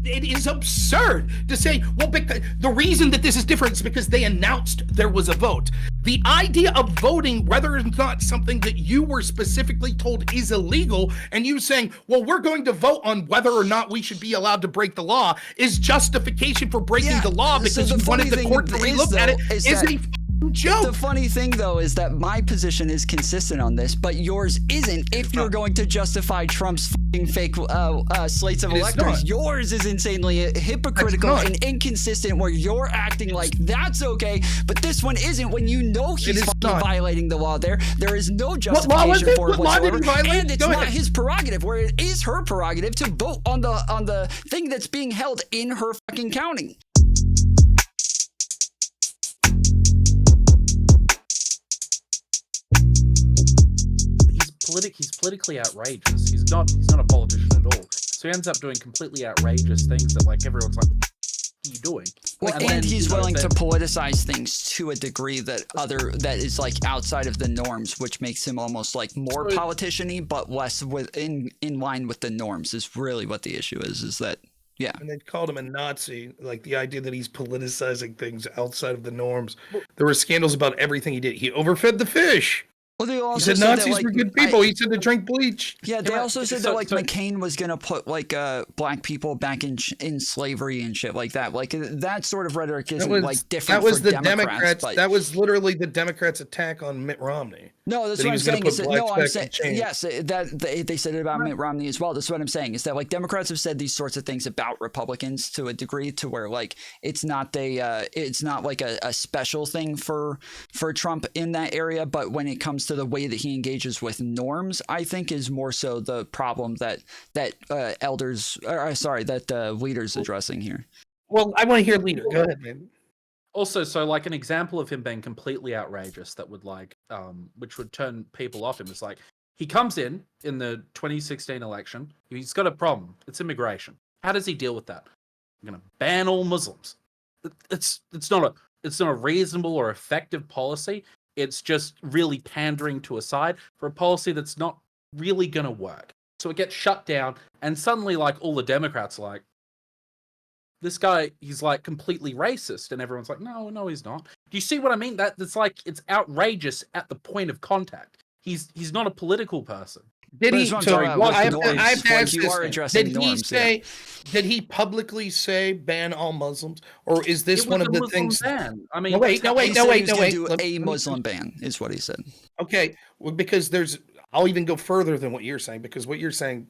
It is absurd to say, well, because the reason that this is different is because they announced there was a vote. The idea of voting, whether or not something that you were specifically told is illegal, and you saying, well, we're going to vote on whether or not we should be allowed to break the law, is justification for breaking the law because you wanted the court to relook at it, is a joke. The funny thing, though, is that my position is consistent on this, but yours isn't. If you're going to justify Trump's fake slates of electors, yours is insanely hypocritical and inconsistent, where you're acting like that's okay, but this one isn't, when you know he's violating the law. There is no justification for it whatsoever, and it's not his prerogative, where it is her prerogative to vote on the thing that's being held in her fucking county. He's politically outrageous. He's not a politician at all. So he ends up doing completely outrageous things that, like, everyone's like, what are you doing? Well, and he's willing to politicize things to a degree that is like outside of the norms, which makes him almost like more politician-y, but less in line with the norms, is really what the issue is that. Yeah. And they called him a Nazi, like the idea that he's politicizing things outside of the norms. There were scandals about everything he did. He overfed the fish. Well, they also he said Nazis were good people. He said to drink bleach. Yeah, they also said that McCain was gonna put black people back in slavery and shit like that. Like that sort of rhetoric isn't different. That was the Democrats. That was literally the Democrats' attack on Mitt Romney. No, that's what I'm saying. I'm saying yes, that they said it about Mitt Romney as well. That's what I'm saying, is that like Democrats have said these sorts of things about Republicans to a degree to where like it's not like a special thing for Trump in that area, but when it comes to the way that he engages with norms, I think is more so the problem that leaders addressing here. Well, I want to hear leader. Go ahead, man. Also, so like an example of him being completely outrageous that would which would turn people off him is like, he comes in the 2016 election, he's got a problem. It's immigration. How does he deal with that? I'm going to ban all Muslims. It's not a reasonable or effective policy. It's just really pandering to a side for a policy that's not really going to work. So it gets shut down, and suddenly, like, all the Democrats are like, this guy, he's like completely racist, and everyone's like, no, he's not. Do you see what I mean? That's like, it's outrageous at the point of contact. He's not a political person. Did he? Sorry, I have to ask this. Did he publicly say ban all Muslims, or is this one of the things? Ban. I mean, wait. Do a Muslim ban is what he said. Okay, well, because I'll even go further than what you're saying, because what you're saying,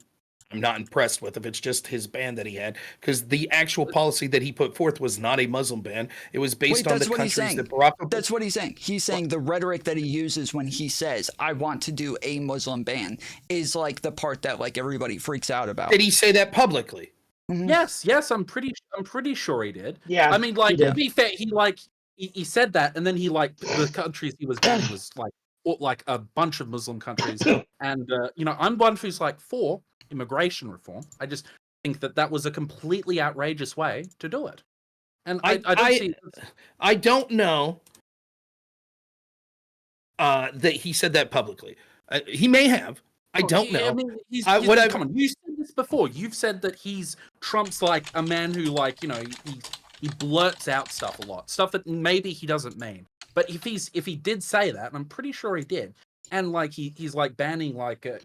I'm not impressed with if it's just his ban that he had, because the actual policy that he put forth was not a Muslim ban. It was based on the countries that Barack Obama. That's what he's saying. He's saying the rhetoric that he uses when he says, I want to do a Muslim ban, is like the part that like everybody freaks out about. Did he say that publicly? Mm-hmm. Yes, I'm pretty sure he did. Yeah. I mean, like, to be fair, he said that, and then he like the countries he was banning was like a bunch of Muslim countries, and I'm one who's like for immigration reform. I just think that was a completely outrageous way to do it, and I don't know that he said that publicly. He may have. I don't know. I mean, come on. You said this before. You've said that Trump's like a man who he blurts out stuff a lot, stuff that maybe he doesn't mean. But if he did say that, and I'm pretty sure he did, and like he's like banning like a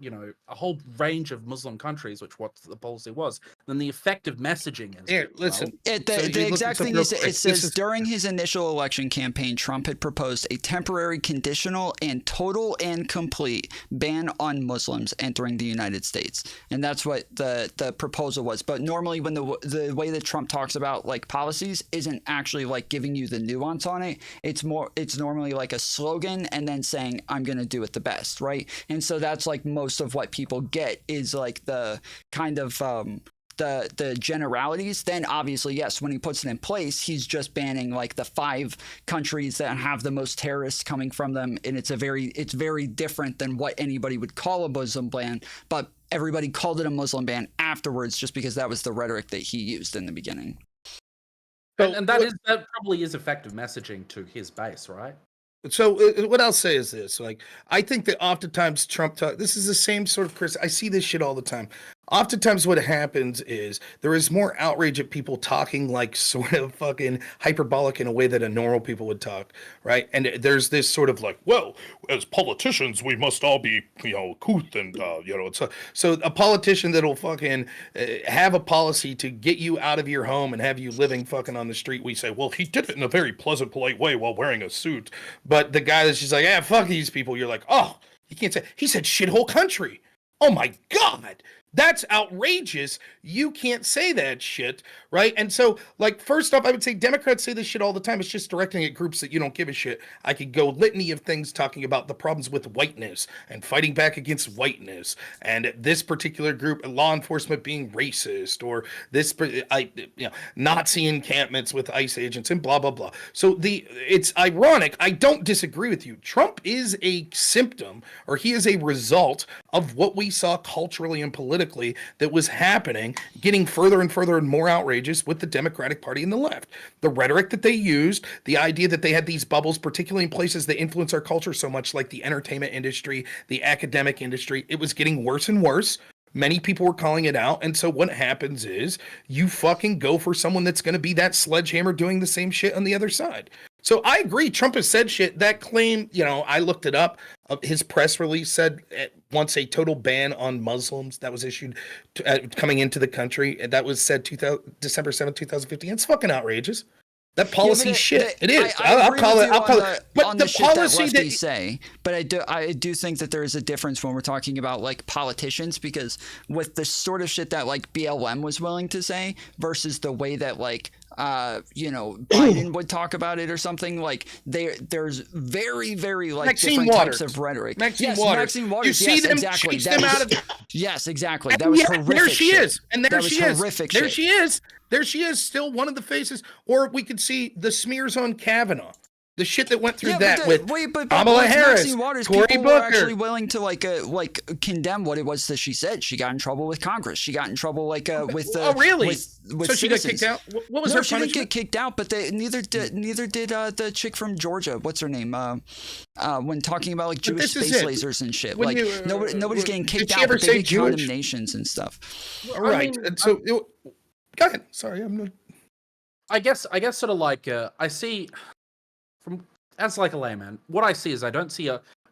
whole range of Muslim countries, which what the policy was, then the effective messaging is. Here, listen. The exact thing is, it says during his initial election campaign, Trump had proposed a temporary, conditional, and total and complete ban on Muslims entering the United States, and that's what the proposal was. But normally, when the way that Trump talks about like policies isn't actually like giving you the nuance on it. It's normally like a slogan and then saying, I'm going to do it the best, right? And so that's like most of what people get is like the kind of the generalities. Then obviously, yes, when he puts it in place, he's just banning like the 5 countries that have the most terrorists coming from them, and it's very different than what anybody would call a Muslim ban, but everybody called it a Muslim ban afterwards just because that was the rhetoric that he used in the beginning. And that probably is effective messaging to his base, right? So what I'll say is this, like, I think that oftentimes Trump this is the same sort of Chris. I see this shit all the time. oftentimes what happens is there is more outrage at people talking like sort of fucking hyperbolic in a way that a normal people would talk, right? And there's this sort of like, well, as politicians, we must all be, couth and, so a politician that'll fucking have a policy to get you out of your home and have you living fucking on the street, we say, well, he did it in a very pleasant, polite way while wearing a suit. But the guy that's just like, fuck these people, you're like, oh, you can't say, he said shithole country. Oh my God. That's outrageous. You can't say that shit, right? And so, like, first off, I would say Democrats say this shit all the time. It's just directing at groups that you don't give a shit. I could go litany of things talking about the problems with whiteness and fighting back against whiteness, and this particular group, law enforcement being racist, or this, Nazi encampments with ICE agents, and blah blah blah. So it's ironic. I don't disagree with you. Trump is a symptom, or he is a result of what we saw culturally and politically that was happening, getting further and further and more outrageous with the Democratic Party and the left. The rhetoric that they used, the idea that they had these bubbles, particularly in places that influence our culture so much, like the entertainment industry, the academic industry, it was getting worse and worse. Many people were calling it out. And so what happens is you fucking go for someone that's going to be that sledgehammer doing the same shit on the other side. So I agree. Trump has said shit. That claim, I looked it up. His press release said once a total ban on Muslims that was issued coming into the country. That was said December 7th, 2015. It's fucking outrageous. That policy it is. I'll call it. But the policy that lefties say, but I do think that there is a difference when we're talking about like politicians, because with the sort of shit that like BLM was willing to say versus the way that like Biden would talk about it or something, like there's very, very like Maxine different Waters. types of rhetoric. Maxine Waters. You see them exactly. chase them out of. Yes, exactly. That was horrific. There she shit. is, and there she is. Horrific there shit. she is. There she is, still one of the faces. Or we could see the smears on Kavanaugh. The shit that went through with Kamala Harris, Cory Booker. Were actually willing to like condemn what it was that she said. She got in trouble with Congress. She got in trouble with oh really? With so she got kicked out. What was her she punishment? didn't get kicked out, but neither did the chick from Georgia. What's her name? When talking about like Jewish space lasers and shit, when like nobody's getting kicked out, but they get condemnations and stuff. Right. So go ahead. Sorry, I'm not. I guess sort of like I see. As like a layman, what I see is I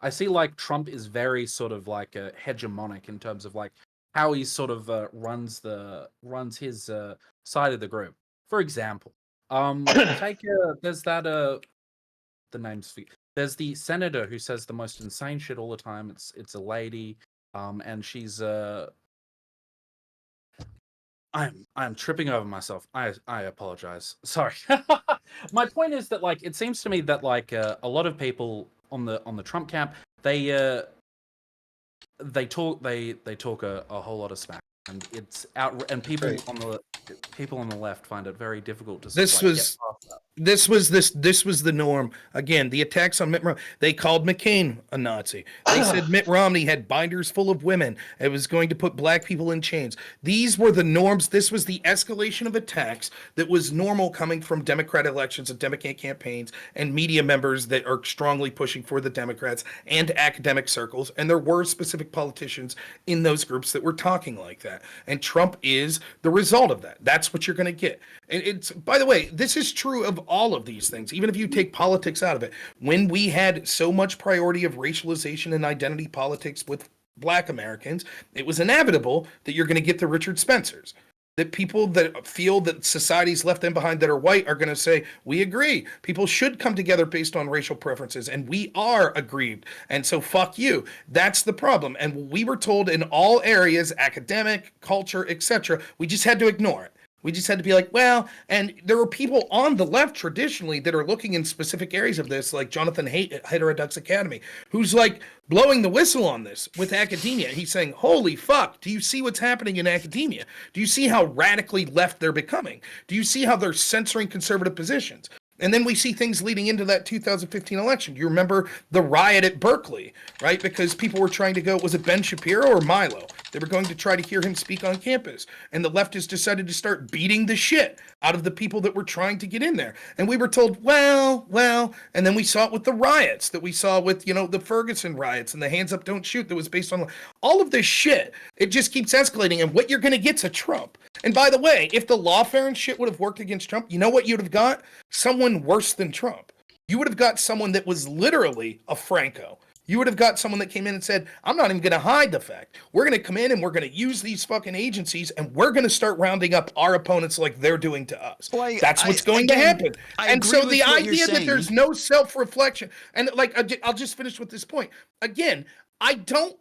see like Trump is very sort of like hegemonic in terms of like how he sort of runs his side of the group. For example, there's that the name's there's the senator who says the most insane shit all the time. It's a lady, and she's I'm tripping over myself. I apologize. Sorry. My point is that like it seems to me that like a lot of people on the Trump camp, they talk a whole lot of smack, and it's out, and people on the left find it very difficult to. This was the norm. Again, the attacks on Mitt Romney. They called McCain a Nazi. They said Mitt Romney had binders full of women. It was going to put black people in chains. These were the norms. This was the escalation of attacks that was normal coming from Democrat elections and Democrat campaigns and media members that are strongly pushing for the Democrats and academic circles. And there were specific politicians in those groups that were talking like that. And Trump is the result of that. That's what you're going to get. And it's, by the way, this is true of all of these things, even if you take politics out of it. When we had so much priority of racialization and identity politics with black Americans, it was inevitable that you're going to get the Richard Spencers. That people that feel that society's left them behind that are white are going to say, we agree. People should come together based on racial preferences, and we are aggrieved. And so fuck you. That's the problem. And we were told in all areas, academic, culture, etc., we just had to ignore it. We just had to be like, well, and there were people on the left traditionally that are looking in specific areas of this, like Jonathan Haidt at Heterodox Academy, who's like blowing the whistle on this with academia. He's saying, holy fuck, do you see what's happening in academia? Do you see how radically left they're becoming? Do you see how they're censoring conservative positions? And then we see things leading into that 2015 election. You remember the riot at Berkeley, right? Because people were trying to go, was it Ben Shapiro or Milo? They were going to try to hear him speak on campus. And the leftists decided to start beating the shit out of the people that were trying to get in there. And we were told, well, and then we saw it with the riots that we saw with, the Ferguson riots and the hands up, don't shoot that was based on all of this shit. It just keeps escalating. And what you're going to get's a Trump. And by the way, if the lawfare and shit would have worked against Trump, you know what you'd have got? Someone worse than Trump. You would have got someone that was literally a Franco. You would have got someone that came in and said, I'm not even going to hide the fact. We're going to come in and we're going to use these fucking agencies and we're going to start rounding up our opponents like they're doing to us. Well, that's what's going to happen. And so the idea that there's no self-reflection, and I'll just finish with this point. Again, I don't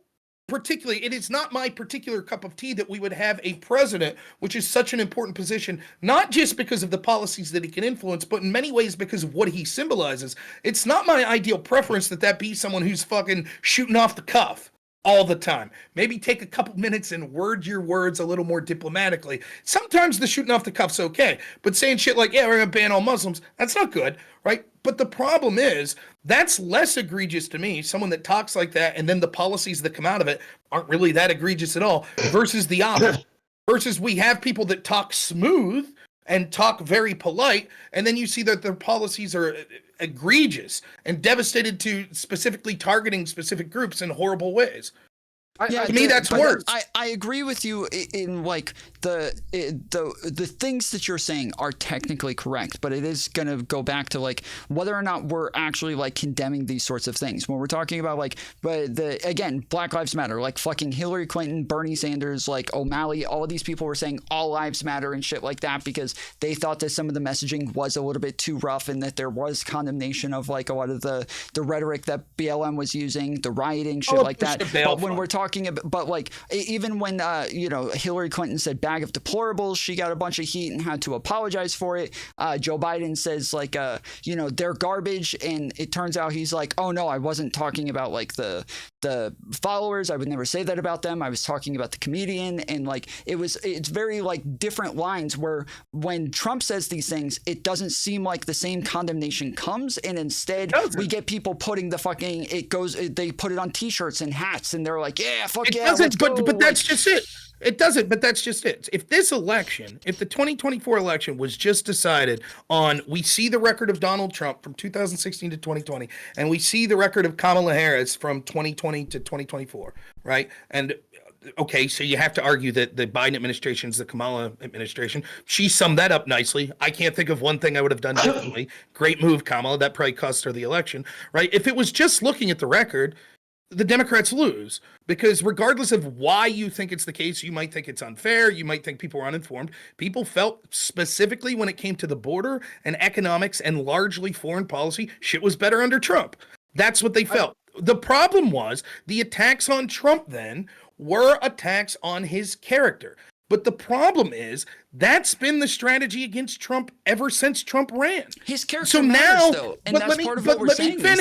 particularly, it is not my particular cup of tea that we would have a president, which is such an important position, not just because of the policies that he can influence, but in many ways because of what he symbolizes. It's not my ideal preference that be someone who's fucking shooting off the cuff all the time. Maybe take a couple minutes and word your words a little more diplomatically. Sometimes the shooting off the cuff's okay, but saying shit like, yeah, we're gonna ban all Muslims, that's not good, right? But the problem is, that's less egregious to me, someone that talks like that, and then the policies that come out of it aren't really that egregious at all, versus the opposite. Versus we have people that talk smooth and talk very polite, and then you see that their policies are egregious and devastated to specifically targeting specific groups in horrible ways. To me, that's worse. I agree with you in like the things that you're saying are technically correct, but it is going to go back to like whether or not we're actually like condemning these sorts of things when we're talking about like, but again, Black Lives Matter, like fucking Hillary Clinton, Bernie Sanders, like O'Malley, all of these people were saying all lives matter and shit like that because they thought that some of the messaging was a little bit too rough and that there was condemnation of like a lot of the rhetoric that BLM was using, the rioting, shit like that. But when we're talking about, but like even when Hillary Clinton said bag of deplorables, she got a bunch of heat and had to apologize for it. Joe Biden says like they're garbage, and it turns out he's like, oh no, I wasn't talking about like the followers, I would never say that about them, I was talking about the comedian. And like it's very like different lines where when Trump says these things, it doesn't seem like the same condemnation comes, and instead we get people putting the fucking, they put it on t-shirts and hats and they're like, yeah, fuck yeah, let's go. But that's just it. It doesn't, but that's just it. If this election, if the 2024 election was just decided on, we see the record of Donald Trump from 2016 to 2020, and we see the record of Kamala Harris from 2020 to 2024, right? And okay, so you have to argue that the Biden administration is the Kamala administration. She summed that up nicely. I can't think of one thing I would have done differently. Great move, Kamala. That probably cost her the election, right? If it was just looking at the record, the Democrats lose, because regardless of why you think it's the case, you might think it's unfair, you might think people are uninformed. People felt specifically when it came to the border and economics and largely foreign policy, shit was better under Trump. That's what they felt. The problem was the attacks on Trump then were attacks on his character. But the problem is that's been the strategy against Trump ever since Trump ran. His character matters, though, and that's part of what we're saying. Let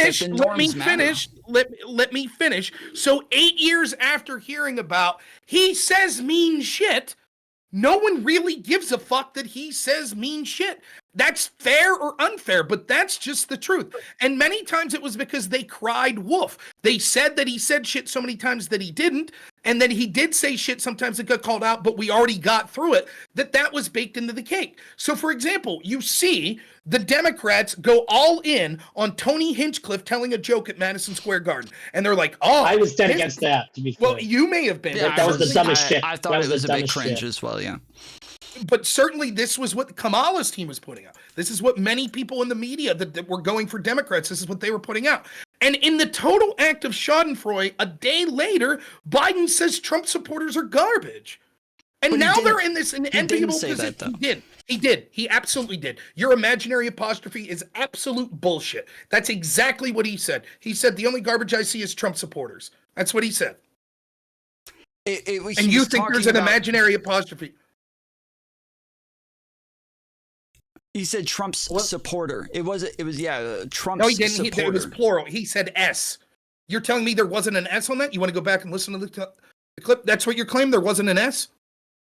me finish. So 8 years after hearing about he says mean shit, no one really gives a fuck that he says mean shit. That's fair or unfair, but that's just the truth. And many times it was because they cried wolf. They said that he said shit so many times that he didn't, and then he did say shit sometimes that got called out, but we already got through it, that was baked into the cake. So, for example, you see the Democrats go all in on Tony Hinchcliffe telling a joke at Madison Square Garden. And they're like, oh. I was dead against that, to be fair. Well, you may have been. Yeah, that was the dumbest shit. I thought it was a big cringe as well, yeah. But certainly this was what Kamala's team was putting out. This is what many people in the media that were going for Democrats, this is what they were putting out. And in the total act of schadenfreude, a day later, Biden says Trump supporters are garbage. And but now they're in this enviable position. He did. He absolutely did. Your imaginary apostrophe is absolute bullshit. That's exactly what he said. He said the only garbage I see is Trump supporters. That's what he said. And you think there's an imaginary apostrophe. He said Trump's supporter. It was Trump's No, he didn't. supporter. It was plural. He said S. You're telling me there wasn't an S on that? You want to go back and listen to the clip? That's what you're claiming? There wasn't an S?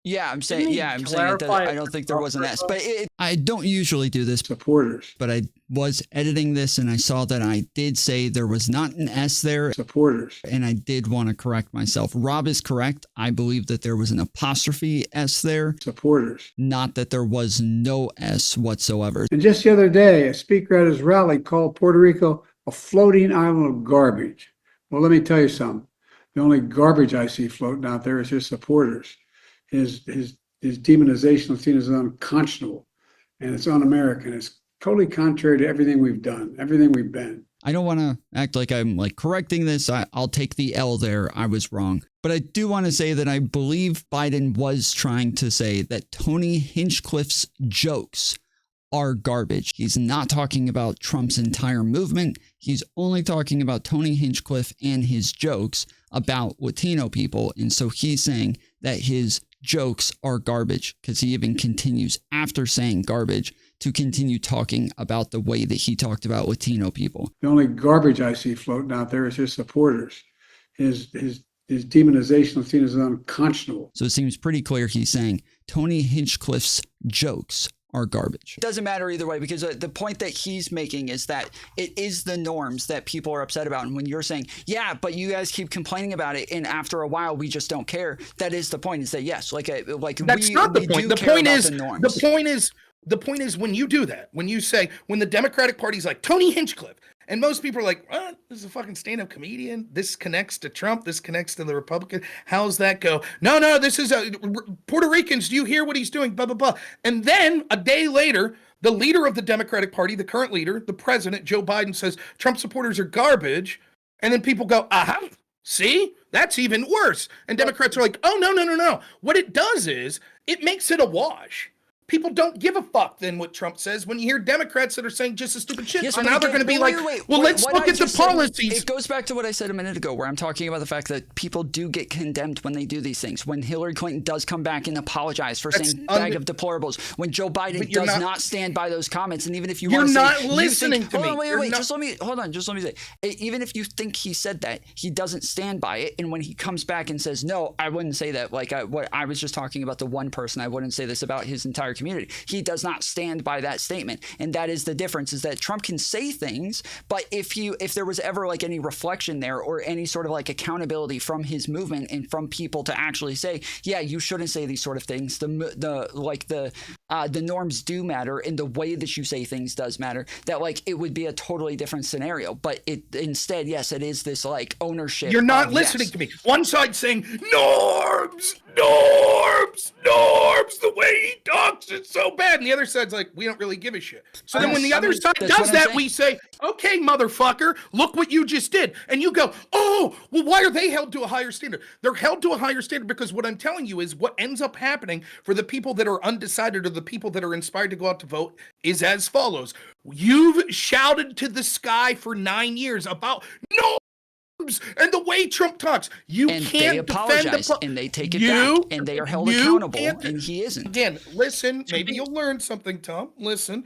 Yeah, I'm saying I don't think there was an S, but I don't usually do this. Supporters. But I was editing this and I saw that I did say there was not an S there. Supporters. And I did want to correct myself. Rob is correct. I believe that there was an apostrophe S there. Supporters. Not that there was no S whatsoever. And just the other day, a speaker at his rally called Puerto Rico a floating island of garbage. Well, let me tell you something. The only garbage I see floating out there is his supporters. His demonization is seen as unconscionable, and it's un-American. It's totally contrary to everything we've done, everything we've been. I don't want to act like I'm correcting this. I'll take the L there. I was wrong. But I do want to say that I believe Biden was trying to say that Tony Hinchcliffe's jokes are garbage. He's not talking about Trump's entire movement. He's only talking about Tony Hinchcliffe and his jokes about Latino people. And so he's saying that his jokes are garbage, because he even continues after saying garbage to continue talking about the way that he talked about Latino people. The only garbage I see floating out there is his supporters. His demonization is seen as unconscionable. So it seems pretty clear he's saying Tony Hinchcliffe's jokes are garbage. It doesn't matter either way, because the point that he's making is that it is the norms that people are upset about. And when you're saying, yeah, but you guys keep complaining about it, and after a while we just don't care, that is the point, is that yes, that's not the point. The point is when you do that, when you say, when the Democratic Party's like Tony Hinchcliffe, and most people are like, what? This is a fucking stand-up comedian. This connects to Trump. This connects to the Republican. How's that go? No, this is Puerto Ricans. Do you hear what he's doing? Blah, blah, blah. And then a day later, the leader of the Democratic Party, the current leader, the president, Joe Biden, says Trump supporters are garbage. And then people go, aha, see? That's even worse. And Democrats are like, oh, no. What it does is it makes it a wash. People don't give a fuck then what Trump says when you hear Democrats that are saying just as stupid shit. Yes, so now they're going to be let's look at the policies. It goes back to what I said a minute ago, where I'm talking about the fact that people do get condemned when they do these things. When Hillary Clinton does come back and apologize for saying bag of deplorables. When Joe Biden does not stand by those comments. And even if you want to say... You're not listening to me. Wait. Just let me say. Even if you think he said that, he doesn't stand by it. And when he comes back and says, no, I wouldn't say that. I was just talking about the one person. I wouldn't say this about his entire community. He does not stand by that statement. And that is the difference, is that Trump can say things, but if there was ever any reflection there, or any sort of accountability from his movement and from people to actually say, yeah, you shouldn't say these sort of things. The norms do matter, and the way that you say things does matter. That it would be a totally different scenario. But instead, yes, it is this ownership. You're not listening to me. One side saying norms. The way he talks is so bad, and the other side's like, we don't really give a shit. So then when the other side does that, we say, okay, motherfucker, look what you just did. And you go, oh, well, why are they held to a higher standard? They're held to a higher standard because what I'm telling you is what ends up happening for the people that are undecided, or the people that are inspired to go out to vote, is as follows. You've shouted to the sky for 9 years about no. And the way Trump talks, can't apologize, defend and they take it back, and they are held accountable, and he isn't. Again, listen, maybe you'll learn something, Tom. Listen,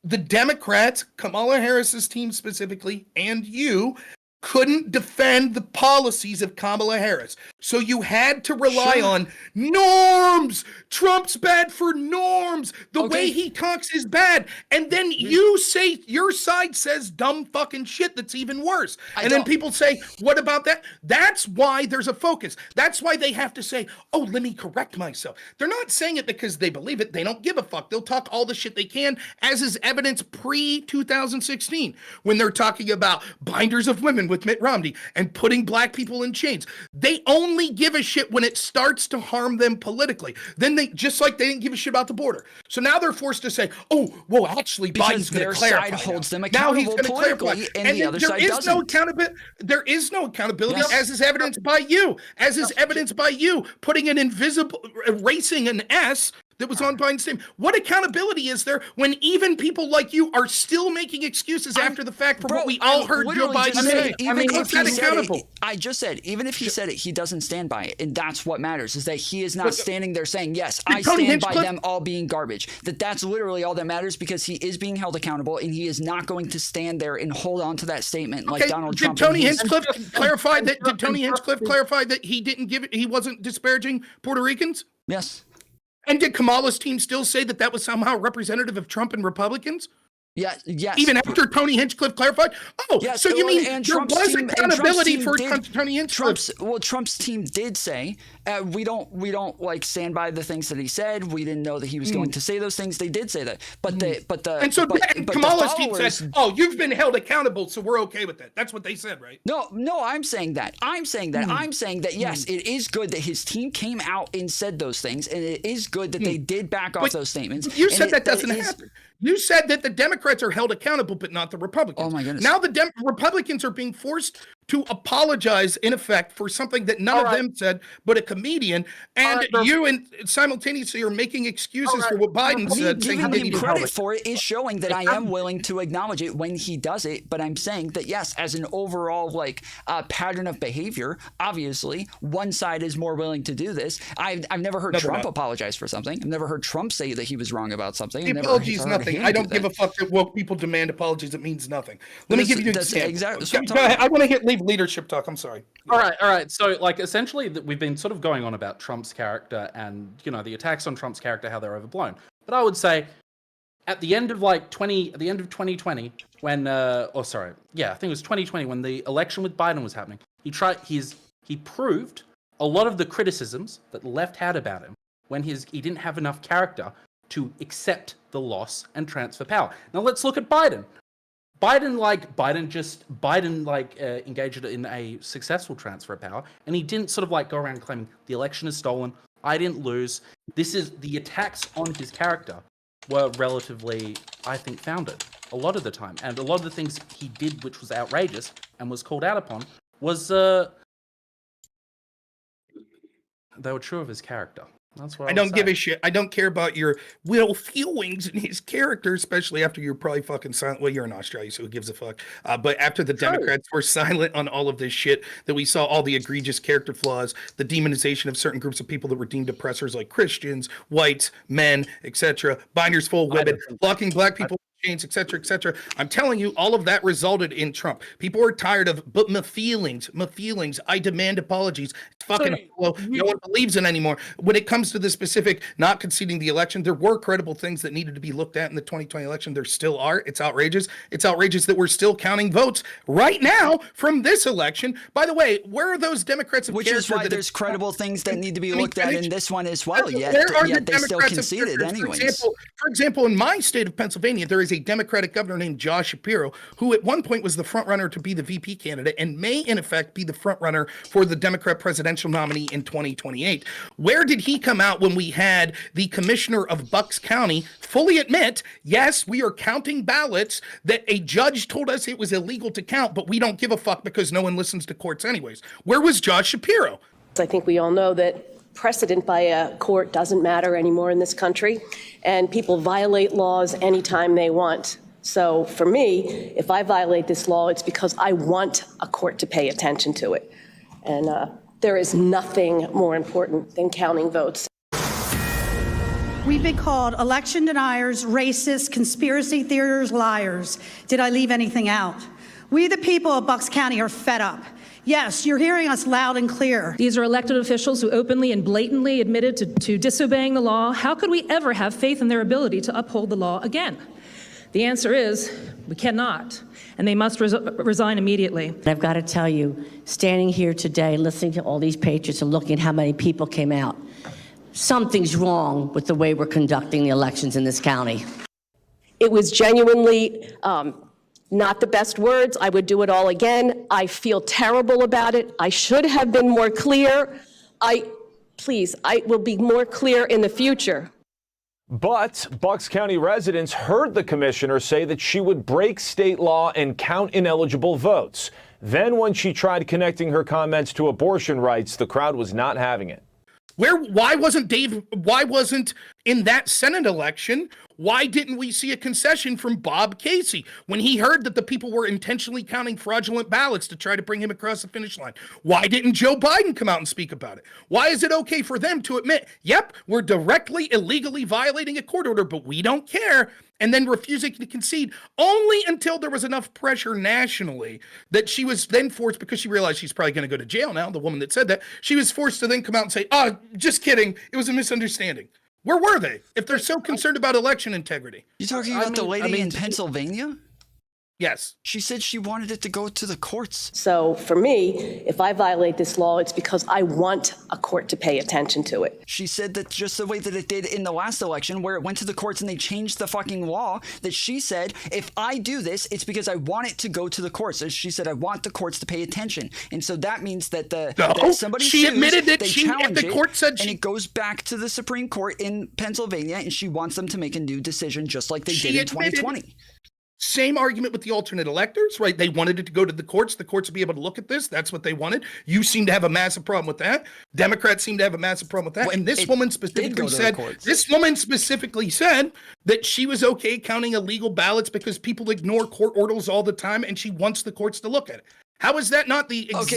the Democrats, Kamala Harris's team specifically, and you couldn't defend the policies of Kamala Harris. So you had to rely on norms. Trump's bad for norms. The way he talks is bad. And then you say, your side says dumb fucking shit that's even worse. And then people say, what about that? That's why there's a focus. That's why they have to say, oh, let me correct myself. They're not saying it because they believe it. They don't give a fuck. They'll talk all the shit they can, as is evidence pre-2016, when they're talking about binders of women with Mitt Romney and putting black people in chains. They only give a shit when it starts to harm them politically. Then they, just like they didn't give a shit about the border. So now they're forced to say, oh, well, actually, Biden's going to clarify. Their side holds them accountable politically, and the other side doesn't. There is no accountability, as is evidenced by you. As is evidenced by you putting an invisible, erasing an S that was on Biden's team. What accountability is there when even people like you are still making excuses after the fact for what we all heard Joe Biden say? How's that accountable? I just said, even if he said it, he doesn't stand by it. And that's what matters, is that he is not standing there saying, yes, I stand by them all being garbage. That's literally all that matters, because he is being held accountable, and he is not going to stand there and hold on to that statement like Donald Trump. Did Tony Hinchcliffe clarify that he didn't give it, he wasn't disparaging Puerto Ricans? Yes. And did Kamala's team still say that that was somehow representative of Trump and Republicans? Yeah, yes. Even after Tony Hinchcliffe clarified? Oh, yes, so you mean there was accountability for Tony Hinchcliffe? Trump's team did say, we don't like stand by the things that he said. We didn't know that he was going to say those things. They did say that. But Kamala's team said, oh, you've been held accountable, so we're okay with that. That's what they said, right? No, I'm saying that. I'm saying that, yes, it is good that his team came out and said those things, and it is good that they did back off those statements. You said that doesn't happen. You said that the Democrats are held accountable, but not the Republicans. Oh, my goodness. Now the Republicans are being forced to apologize, in effect, for something that none of them said, but a comedian. And you and simultaneously are making excuses for what Biden said. Giving him credit for it is showing that I am willing to acknowledge it when he does it. But I'm saying that, yes, as an overall pattern of behavior, obviously, one side is more willing to do this. I've never heard Trump apologize for something. I've never heard Trump say that he was wrong about something. The apology is nothing. I don't give a fuck that woke people demand apologies. It means nothing. Let me give you an example. Exactly. Go ahead. I want to leave leadership talk. I'm sorry. All right. So, essentially, we've been sort of going on about Trump's character and, the attacks on Trump's character, how they're overblown. But I would say, at the end of 2020, when, I think it was 2020, when the election with Biden was happening, he proved a lot of the criticisms that the left had about him when he didn't have enough character to accept the loss and transfer power. Now let's look at Biden. Biden engaged in a successful transfer of power, and he didn't sort of go around claiming the election is stolen. I didn't lose. The attacks on his character were relatively, I think, founded a lot of the time. And a lot of the things he did, which was outrageous and was called out upon, was they were true of his character. That's what I don't give a shit. I don't care about your will feelings in his character, especially after you're probably fucking silent. Well, you're in Australia, so who gives a fuck? But after the Democrats were silent on all of this shit, that we saw all the egregious character flaws, the demonization of certain groups of people that were deemed oppressors, like Christians, whites, men, etc., binders full of women, blocking black people, chains, etc. I'm telling you, all of that resulted in Trump. People are tired of, but my feelings. I demand apologies. It's fucking no one believes in anymore. When it comes to the specific not conceding the election, there were credible things that needed to be looked at in the 2020 election. There still are. It's outrageous. It's outrageous that we're still counting votes right now from this election. By the way, where are those Democrats? Which is why there's credible things that need to be looked at in this one as well. Yet they still conceded anyways. For example, in my state of Pennsylvania, there is a Democratic governor named Josh Shapiro, who at one point was the front runner to be the VP candidate and may in effect be the front runner for the Democrat presidential nominee in 2028. Where did he come out when we had the commissioner of Bucks County fully admit, yes, we are counting ballots that a judge told us it was illegal to count, but we don't give a fuck because no one listens to courts anyways? Where was Josh Shapiro? I think we all know that precedent by a court doesn't matter anymore in this country, and people violate laws anytime they want. So for me, if I violate this law, it's because I want a court to pay attention to it. And there is nothing more important than counting votes. We've been called election deniers, racists, conspiracy theorists, liars. Did I leave anything out? We, the people of Bucks County, are fed up. Yes, you're hearing us loud and clear. These are elected officials who openly and blatantly admitted to disobeying the law. How could we ever have faith in their ability to uphold the law again? The answer is we cannot, and they must resign immediately. I've got to tell you, standing here today, listening to all these patriots and looking at how many people came out, something's wrong with the way we're conducting the elections in this county. It was genuinely not the best words. I would do it all again. I feel terrible about it. I should have been more clear. I will be more clear in the future. But Bucks County residents heard the commissioner say that she would break state law and count ineligible votes. Then when she tried connecting her comments to abortion rights, the crowd was not having it. Why wasn't in that Senate election, why didn't we see a concession from Bob Casey when he heard that the people were intentionally counting fraudulent ballots to try to bring him across the finish line? Why didn't Joe Biden come out and speak about it? Why is it okay for them to admit, yep, we're directly, illegally violating a court order, but we don't care, and then refusing to concede only until there was enough pressure nationally that she was then forced, because she realized she's probably going to go to jail now, the woman that said that, she was forced to then come out and say, oh, just kidding, it was a misunderstanding. Where were they if they're so concerned about election integrity? You talking about the lady in Pennsylvania? Yes. She said she wanted it to go to the courts. So for me, if I violate this law, it's because I want a court to pay attention to it. She said that just the way that it did in the last election, where it went to the courts and they changed the fucking law, that she said, if I do this, it's because I want it to go to the courts. As she said, I want the courts to pay attention. And so that means that that somebody she sues, admitted that they she, challenge if the court said and it goes back to the Supreme Court in Pennsylvania, and she wants them to make a new decision just like they did in 2020. Same argument with the alternate electors, right? They wanted it to go to the courts to be able to look at this. That's what they wanted. You seem to have a massive problem with that. Democrats seem to have a massive problem with that. Well, and this woman specifically said that she was okay counting illegal ballots because people ignore court orders all the time, and she wants the courts to look at it. How is that not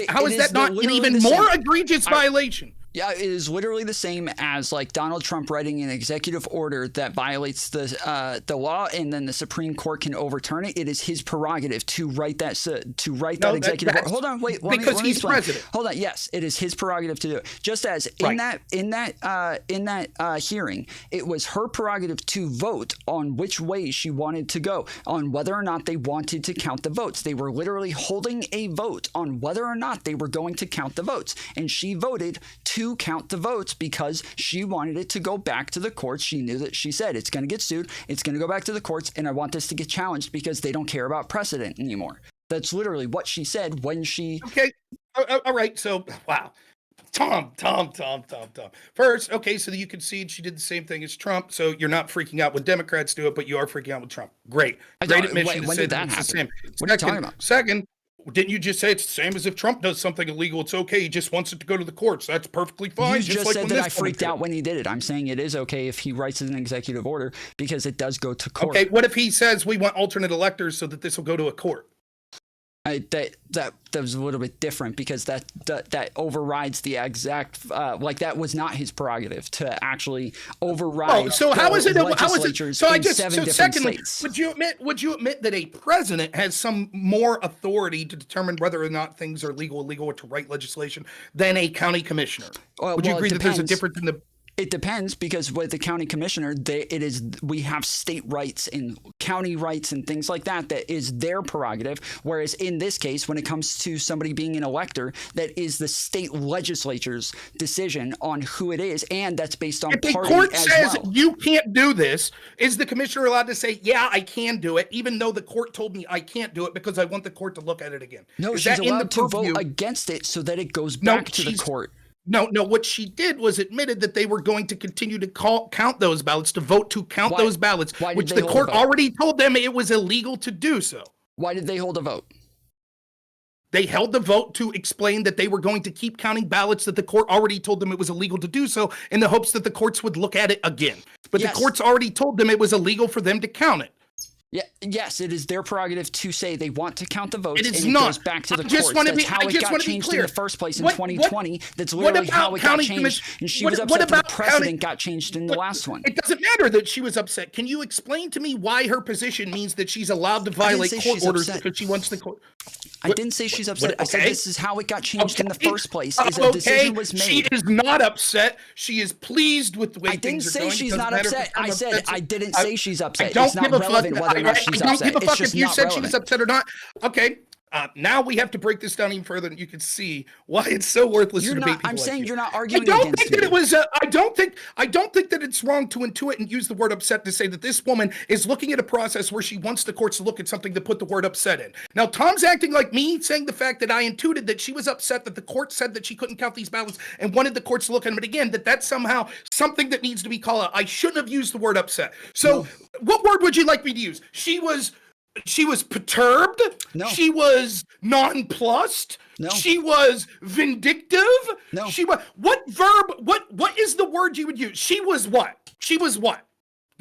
how is that not an even more egregious violation? Yeah, it is literally the same as like Donald Trump writing an executive order that violates the law, and then the Supreme Court can overturn it. It is his prerogative to write that executive order. Hold on, wait, because he's president. Hold on, yes, it is his prerogative to do it. Just as in that hearing, it was her prerogative to vote on which way she wanted to go, on whether or not they wanted to count the votes. They were literally holding a vote on whether or not they were going to count the votes, and she voted to count the votes because she wanted it to go back to the courts. She knew that she said it's going to get sued, it's going to go back to the courts, and I want this to get challenged because they don't care about precedent anymore. That's literally what she said when she... Okay, all right, so, wow. Tom. First, okay, so you concede she did the same thing as Trump, so you're not freaking out when Democrats do it, but you are freaking out with Trump. Great admission. When did that happen? What are you talking about? Second, didn't you just say it's the same as if Trump does something illegal? It's okay. He just wants it to go to the courts. That's perfectly fine. You just said that I freaked out when he did it. I'm saying it is okay if he writes an executive order because it does go to court. Okay, what if he says we want alternate electors so that this will go to a court? That was a little bit different because that overrides the exact that was not his prerogative to actually override. Oh, so how is it? So I just secondly, states. Would you admit that a president has some more authority to determine whether or not things are legal, illegal, or to write legislation than a county commissioner? Would you agree that there's a difference in the? It depends because with the county commissioner, we have state rights and county rights and things like that. That is their prerogative. Whereas in this case, when it comes to somebody being an elector, that is the state legislature's decision on who it is, and that's based on party as well. If the court says you can't do this, is the commissioner allowed to say, "Yeah, I can do it," even though the court told me I can't do it because I want the court to look at it again? No, she's allowed to vote against it so that it goes back to the court. No, what she did was admitted that they were going to continue to count those ballots, to vote to count those ballots, which the court already told them it was illegal to do so. Why did they hold a vote? They held the vote to explain that they were going to keep counting ballots that the court already told them it was illegal to do so, in the hopes that the courts would look at it again. But the courts already told them it was illegal for them to count it. Yeah, yes, it is their prerogative to say they want to count the votes, it is and it not. goes back to the courts. That's how it got changed in the first place in 2020. That's literally how it got changed. And she was upset that the precedent got changed in the last one. It doesn't matter that she was upset. Can you explain to me why her position means that she's allowed to violate court orders because she wants the court? I didn't say she's upset. I said this is how it got changed in the first place. Is a decision was made. She is not upset. She is pleased with the way things are going. I didn't say she's not upset. I said I didn't say she's upset. It's not relevant whether or not she's upset. I don't give a fuck if you said she was upset or not. Okay. Now we have to break this down even further, and you can see why it's so worthless to debate people. I'm saying you. You're not arguing against me. I don't think that it's wrong to intuit and use the word upset to say that this woman is looking at a process where she wants the courts to look at something to put the word upset in. Now, Tom's acting like me, saying the fact that I intuited that she was upset that the court said that she couldn't count these ballots and wanted the courts to look at them. But again, that's somehow something that needs to be called out. I shouldn't have used the word upset. So what word would you like me to use? She was She was perturbed. No. She was nonplussed. No. She was vindictive. No. She was what verb? What is the word you would use? She was what? She was what?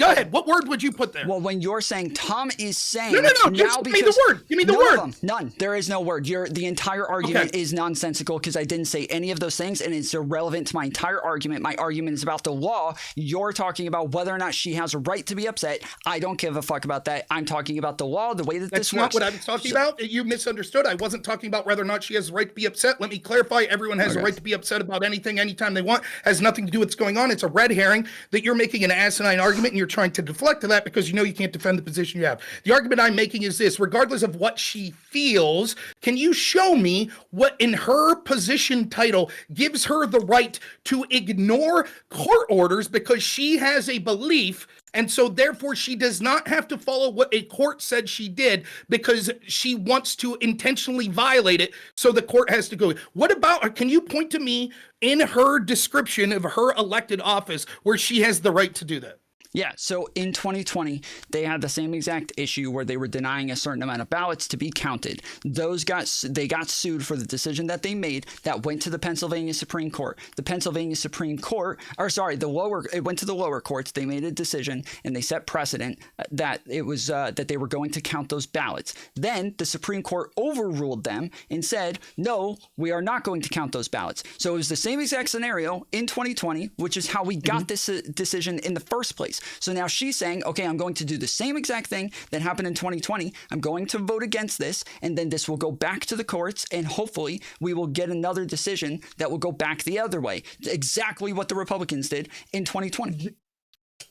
Go ahead. What word would you put there? Well, when you're saying Tom is saying No. Just give me the word. Give me the word. None. There is no word. The entire argument is nonsensical because I didn't say any of those things, and it's irrelevant to my entire argument. My argument is about the law. You're talking about whether or not she has a right to be upset. I don't give a fuck about that. I'm talking about the law, the way that this works. That's not what I was talking about. You misunderstood. I wasn't talking about whether or not she has a right to be upset. Let me clarify. Everyone has a right to be upset about anything, anytime they want. Has nothing to do with what's going on. It's a red herring that you're making an asinine argument and you're trying to deflect to that because you know you can't defend the position you have. The argument I'm making is this: regardless of what she feels, can you show me what in her position title gives her the right to ignore court orders because she has a belief, and so therefore she does not have to follow what a court said she did because she wants to intentionally violate it, so the court has to go. What about her? Can you point to me in her description of her elected office where she has the right to do that? Yeah, so in 2020, they had the same exact issue where they were denying a certain amount of ballots to be counted. They got sued for the decision that they made that went to the Pennsylvania Supreme Court. The Pennsylvania Supreme Court, it went to the lower courts. They made a decision and they set precedent that it was that they were going to count those ballots. Then the Supreme Court overruled them and said, no, we are not going to count those ballots. So it was the same exact scenario in 2020, which is how we got this decision in the first place. So now she's saying, okay, I'm going to do the same exact thing that happened in 2020. I'm going to vote against this, and then this will go back to the courts, and hopefully we will get another decision that will go back the other way. Exactly what the Republicans did in 2020.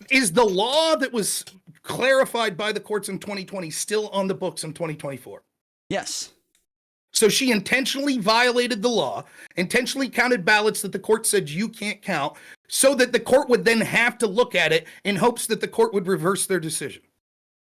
Is the law that was clarified by the courts in 2020 still on the books in 2024? Yes. So she intentionally violated the law, intentionally counted ballots that the court said you can't count, so that the court would then have to look at it in hopes that the court would reverse their decision.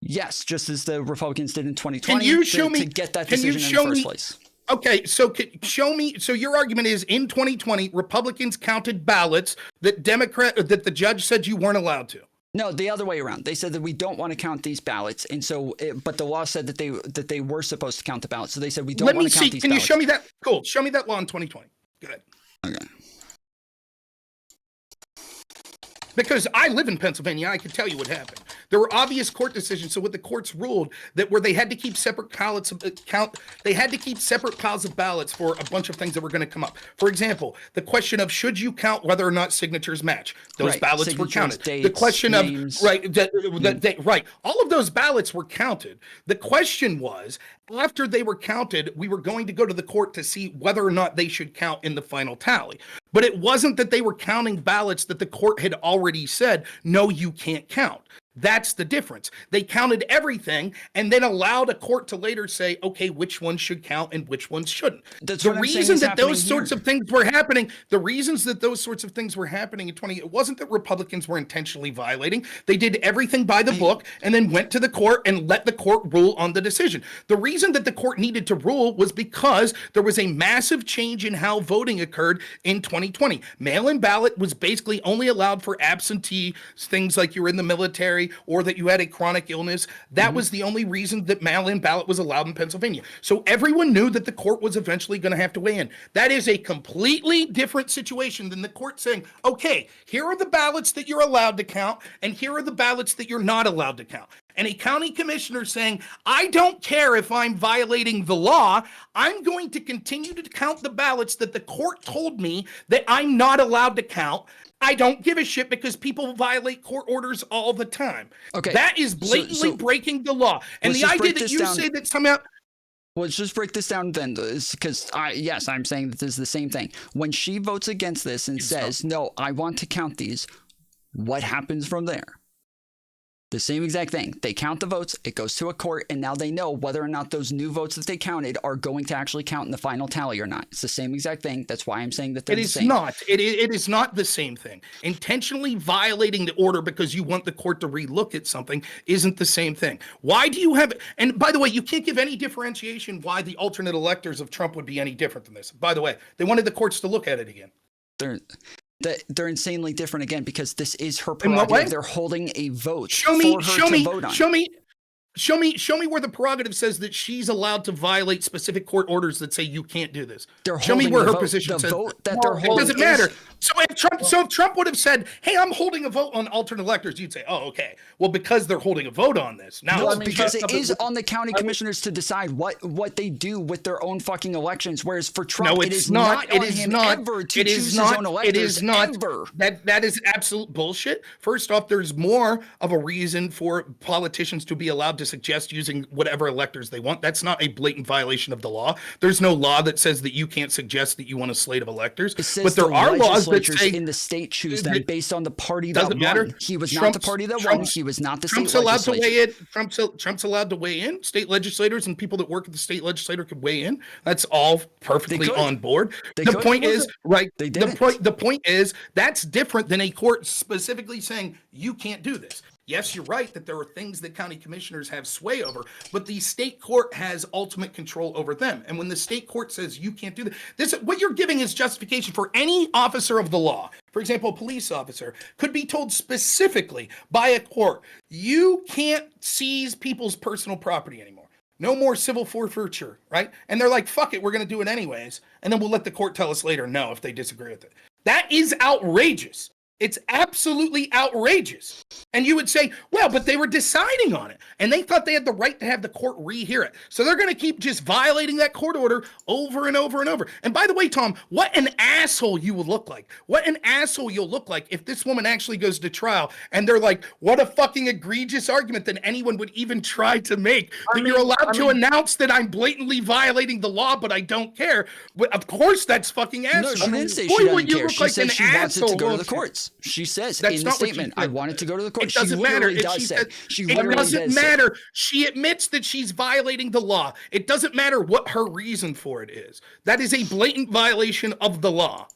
Yes, just as the Republicans did in 2020 can you show me, to get that decision in the first place. Okay, so show me. So your argument is in 2020, Republicans counted ballots that that the judge said you weren't allowed to. No, the other way around. They said that we don't want to count these ballots, and so, but the law said that they were supposed to count the ballots. So they said we don't want to count these ballots. Can you show me that? Cool. Show me that law in 2020. Good. Okay. Because I live in Pennsylvania, I can tell you what happened. There were obvious court decisions. So what the courts ruled that where they had to keep separate ballots they had to keep separate piles of ballots for a bunch of things that were going to come up. For example, the question of should you count whether or not signatures match? Those ballots were counted. Dates, the question names. of right, all of those ballots were counted. The question was, after they were counted, we were going to go to the court to see whether or not they should count in the final tally. But it wasn't that they were counting ballots that the court had already said, no, you can't count. That's the difference. They counted everything and then allowed a court to later say, okay, which ones should count and which ones shouldn't. The reason that those sorts of things were happening, the reasons that those sorts of things were happening in 2020, it wasn't that Republicans were intentionally violating. They did everything by the book and then went to the court and let the court rule on the decision. The reason that the court needed to rule was because there was a massive change in how voting occurred in 2020. Mail-in ballot was basically only allowed for absentee things like you were in the military or that you had a chronic illness. That was the only reason that mail-in ballot was allowed in Pennsylvania. So everyone knew that the court was eventually going to have to weigh in. That is a completely different situation than the court saying, okay, here are the ballots that you're allowed to count, and here are the ballots that you're not allowed to count. And a county commissioner saying, I don't care if I'm violating the law, I'm going to continue to count the ballots that the court told me that I'm not allowed to count. I don't give a shit because people violate court orders all the time. Okay. That is blatantly breaking the law. And the idea that you say that somehow... Well, let's just break this down then, because I'm saying that this is the same thing. When she votes against this and says, no, I want to count these, what happens from there? The same exact thing. They count the votes, it goes to a court, and now they know whether or not those new votes that they counted are going to actually count in the final tally or not. It's the same exact thing. That's why I'm saying that they're the same. It is not the same thing. Intentionally violating the order because you want the court to relook at something isn't the same thing. Why do you have... And by the way, you can't give any differentiation why the alternate electors of Trump would be any different than this. By the way, they wanted the courts to look at it again. They're insanely different again because this is her prerogative. They're holding a vote Show me Show me where the prerogative says that she's allowed to violate specific court orders that say you can't do this. Show me where her position says that they're holding. It doesn't matter. So if Trump would have said, "Hey, I'm holding a vote on alternate electors," you'd say, "Oh, okay. Well, because they're holding a vote on this now." No, because it is on the county commissioners to decide what they do with their own fucking elections. Whereas for Trump, it is not on him ever to choose his own electors. It is not. Ever. That is absolute bullshit. First off, there's more of a reason for politicians to be allowed to suggest using whatever electors they want. That's not a blatant violation of the law. There's no law that says that you can't suggest that you want a slate of electors. But there are laws that say in the state choose them based on the party that matter. won. He was not the party that won. He was not the state legislature. Trump's allowed to weigh in. State legislators and people that work at the state legislature could weigh in. That's all perfectly on board. The point is, right? The point is that's different than a court specifically saying you can't do this. Yes, you're right that there are things that county commissioners have sway over, but the state court has ultimate control over them. And when the state court says you can't do this, what you're giving is justification for any officer of the law. For example, a police officer could be told specifically by a court, you can't seize people's personal property anymore. No more civil forfeiture, right? And they're like, fuck it, we're going to do it anyways. And then we'll let the court tell us later no if they disagree with it. That is outrageous. It's absolutely outrageous. And you would say, well, but they were deciding on it and they thought they had the right to have the court rehear it. So they're going to keep just violating that court order over and over and over. And by the way, Tom, what an asshole you would look like. What an asshole you'll look like if this woman actually goes to trial and they're like, what a fucking egregious argument that anyone would even try to make. You're allowed to announce that I'm blatantly violating the law, but I don't care. But of course, that's fucking asshole. No, she didn't say she doesn't care. She said she wants it to go to the courts. She says in the statement, I want it to go to the court. It doesn't matter. It doesn't matter. She admits that she's violating the law. It doesn't matter what her reason for it is. That is a blatant violation of the law.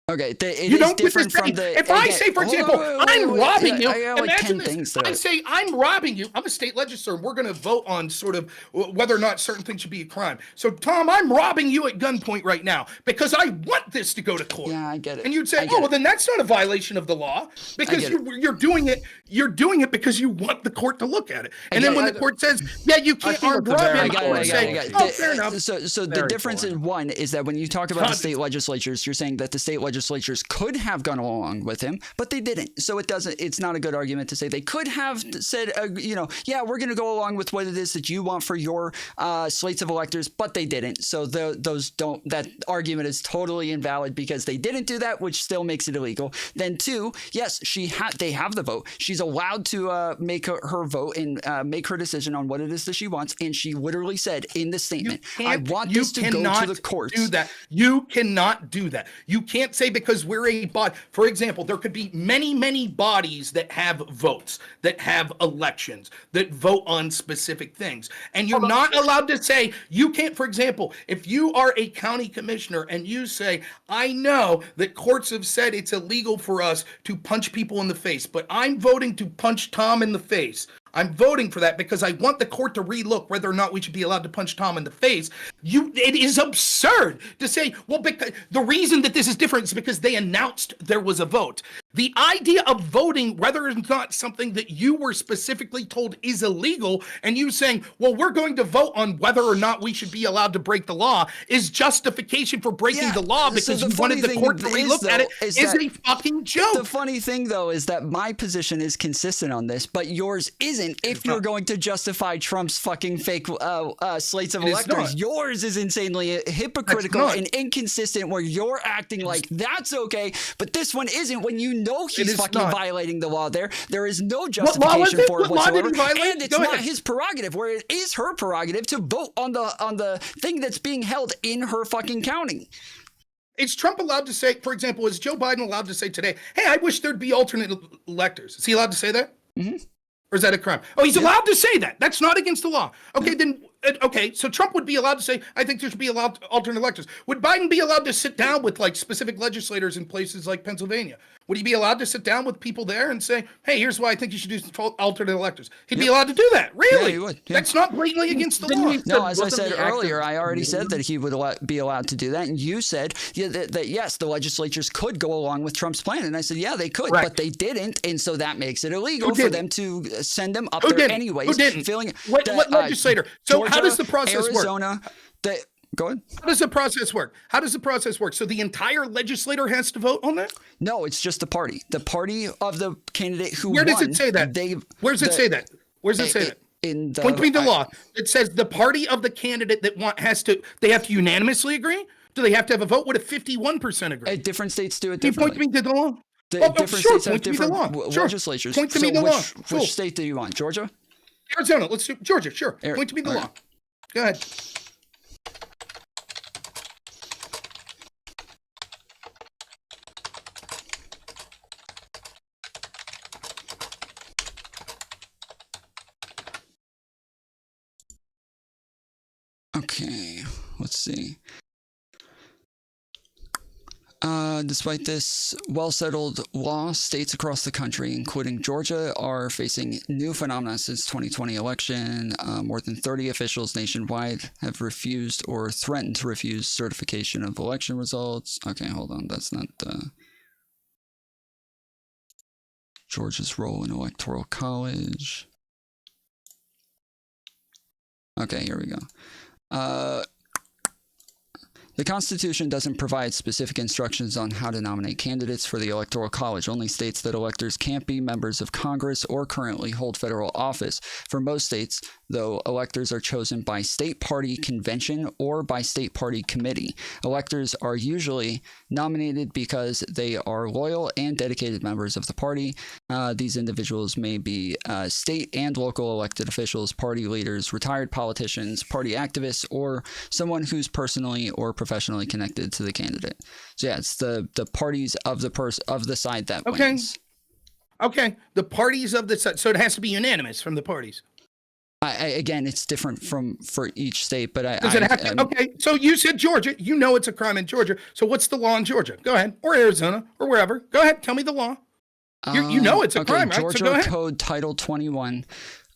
Okay, it is different from the... If I say, for example, I'm robbing you, imagine this. I say, I'm robbing you. I'm a state legislator, and we're going to vote on sort of whether or not certain things should be a crime. So, Tom, I'm robbing you at gunpoint right now because I want this to go to court. Yeah, I get it. And you'd say, well, then that's not a violation of the law because you're doing it. You're doing it because you want the court to look at it. And then when the court says, yeah, you can't arm rob him, I would say, oh, fair enough. So the difference in one is that when you talk about the state legislatures, you're saying that the state legislatures could have gone along with him, but they didn't. So it's not a good argument to say they could have said, yeah, we're going to go along with what it is that you want for your slates of electors, but they didn't. So that argument is totally invalid because they didn't do that, which still makes it illegal. Then two, yes, they have the vote. She's allowed to make her vote and make her decision on what it is that she wants. And she literally said in the statement, I want this to go to the courts. You cannot do that. You can't say because we're a body. For example, there could be many, many bodies that have votes, that have elections, that vote on specific things. And you're not allowed to say, you can't, for example, if you are a county commissioner and you say, I know that courts have said it's illegal for us to punch people in the face, but I'm voting to punch Tom in the face. I'm voting for that because I want the court to relook whether or not we should be allowed to punch Tom in the face. It is absurd to say, well, because the reason that this is different is because they announced there was a vote. The idea of voting, whether it's not something that you were specifically told is illegal, and you saying, well, we're going to vote on whether or not we should be allowed to break the law, is justification for breaking the law because you wanted the court to relook at it is a fucking joke. The funny thing, though, is that my position is consistent on this, but yours isn't if you're going to justify Trump's fucking fake slates of electors. Yours is insanely hypocritical and inconsistent where you're acting like that's okay, but this one isn't when you know he's fucking violating the law there. There is no justification for it whatsoever. And it's not his prerogative, where it is her prerogative to vote on the thing that's being held in her fucking county. Is Trump allowed to say, for example, is Joe Biden allowed to say today, hey, I wish there'd be alternate electors? Is he allowed to say that? Mm-hmm. Or is that a crime? Oh, he's allowed to say that. That's not against the law. Okay, then okay, so Trump would be allowed to say, I think there should be allowed alternate electors. Would Biden be allowed to sit down with like specific legislators in places like Pennsylvania? Would he be allowed to sit down with people there and say, hey, here's why I think you should do alternate electors? He'd be allowed to do that. Really? Yeah, he would. Yeah. That's not blatantly against the law. No, as I said earlier, I already said that he would be allowed to do that. And you said that yes, the legislatures could go along with Trump's plan. And I said, yeah, they could, but they didn't. And so that makes it illegal for them to send them up there anyways. Who didn't? Feeling what legislator? So Georgia, how does the process Arizona, work? Go ahead. How does the process work? So the entire legislator has to vote on that? No, it's just the party. The party of the candidate who Where won. does it say that? Where does it say that? Where does it say that? In the, Point me to the law. It says the party of the candidate that they have to unanimously agree? Do they have to have a vote? What if 51% agree? Different states do it Can you differently. point me to the law? Different states have point to me the different law. legislatures. Point to me the law. Which state do you want? Georgia? Arizona. Let's do Georgia. Sure. Point to me the law. Go ahead. Okay, let's see. Despite this well-settled law, states across the country, including Georgia, are facing new phenomena since 2020 election. More than 30 officials nationwide have refused or threatened to refuse certification of election results. Okay, hold on. That's not Georgia's role in Electoral College. Okay, here we go. The Constitution doesn't provide specific instructions on how to nominate candidates for the Electoral College, only states that electors can't be members of Congress or currently hold federal office. For most states, though, electors are chosen by state party convention or by state party committee. Electors are usually nominated because they are loyal and dedicated members of the party. These individuals may be state and local elected officials, party leaders, retired politicians, party activists, or someone who's personally or professionally connected to the candidate. So yeah, it's the parties of the side that wins. Okay, the parties of the side. So it has to be unanimous from the parties. Again, it's different for each state, but Does it have to? Okay, so you said Georgia. You know it's a crime in Georgia. So what's the law in Georgia? Go ahead, or Arizona, or wherever. Go ahead, tell me the law. You know it's a crime, right? Georgia So go ahead. Code Title 21.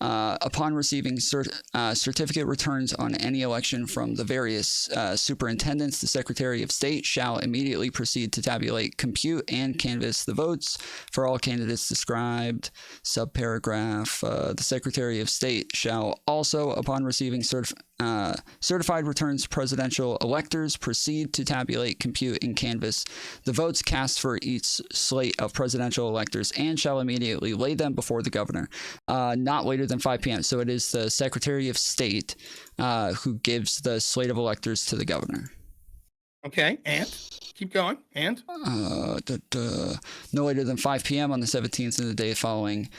Upon receiving certificate returns on any election from the various superintendents, the Secretary of State shall immediately proceed to tabulate, compute, and canvass the votes for all candidates described. Subparagraph, the Secretary of State shall also, upon receiving certified returns, presidential electors proceed to tabulate, compute, and canvass the votes cast for each slate of presidential electors and shall immediately lay them before the governor, not later than 5 p.m. So it is the Secretary of State who gives the slate of electors to the governor. Okay, and keep going. And no later than 5 p.m. on the 17th of the day following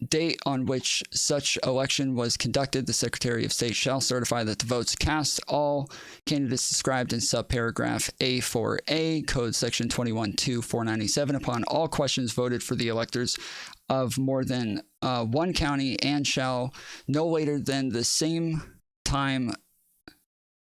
date on which such election was conducted, the Secretary of State shall certify that the votes cast, all candidates described in subparagraph A4A, Code Section 21-497, upon all questions voted for the electors of more than one county, and shall no later than the same time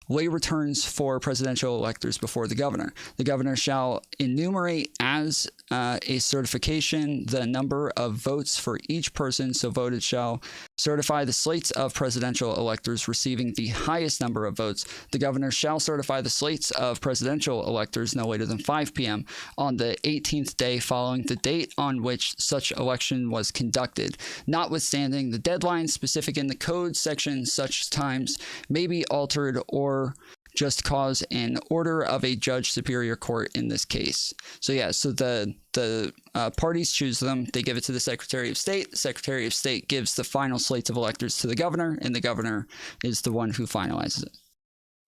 lay returns for presidential electors before the governor. The governor shall enumerate as a certification the number of votes for each person so voted, shall certify the slates of presidential electors receiving the highest number of votes. The governor shall certify the slates of presidential electors no later than 5 p.m. on the 18th day following the date on which such election was conducted. Notwithstanding the deadline specific in the code section, such times may be altered or just cause an order of a judge superior court in this case. So yeah, so the parties choose them. They give it to the Secretary of State. The Secretary of State gives the final slates of electors to the governor, and the governor is the one who finalizes it.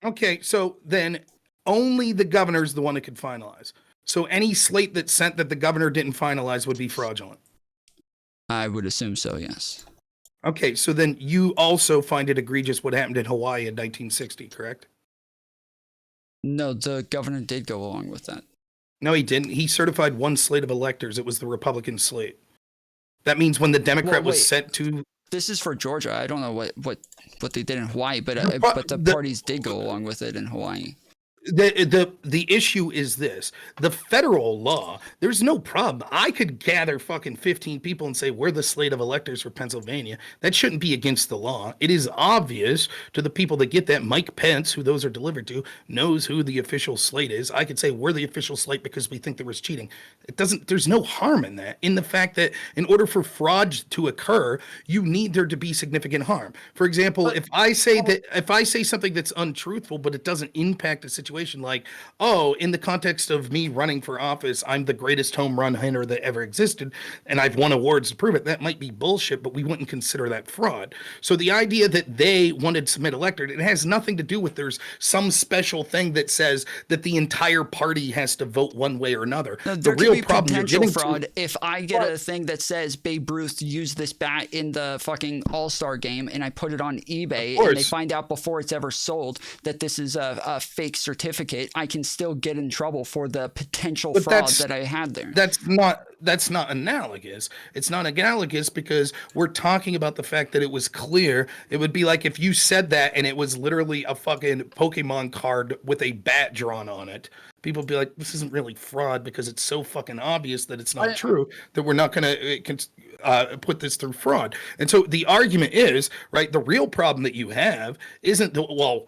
Okay, so then only the governor is the one that could finalize. So any slate that's sent that the governor didn't finalize would be fraudulent. I would assume so, yes. Okay, so then you also find it egregious what happened in Hawaii in 1960, correct? No, the governor did go along with that. No, he didn't. He certified one slate of electors. It was the Republican slate. That means when the Democrat was sent to this is for Georgia. I don't know what they did in Hawaii, but the parties did go along with it in Hawaii. The issue is this: the federal law, there's no problem. I could gather fucking 15 people and say we're the slate of electors for Pennsylvania. That shouldn't be against the law. It is obvious to the people that get that. Mike Pence, who those are delivered to, knows who the official slate is. I could say we're the official slate because we think there was cheating. There's no harm in that, in the fact that in order for fraud to occur, you need there to be significant harm. For example, if I say something that's untruthful, but it doesn't impact a situation, like, oh, in the context of me running for office, I'm the greatest home run hitter that ever existed, and I've won awards to prove it, that might be bullshit, but we wouldn't consider that fraud. So the idea that they wanted to submit electorate, it has nothing to do with there's some special thing that says that the entire party has to vote one way or another. Now, the real problem you're getting fraud if I get a thing that says Babe Ruth used this bat in the fucking All-Star game, and I put it on eBay, and they find out before it's ever sold that this is a fake certificate, I can still get in trouble for the potential fraud that I had there. That's not analogous. It's not analogous because we're talking about the fact that it was clear. It would be like if you said that and it was literally a fucking Pokemon card with a bat drawn on it. People would be like, this isn't really fraud because it's so fucking obvious that it's not true that we're not going to put this through fraud. And so the argument is, right, the real problem that you have isn't,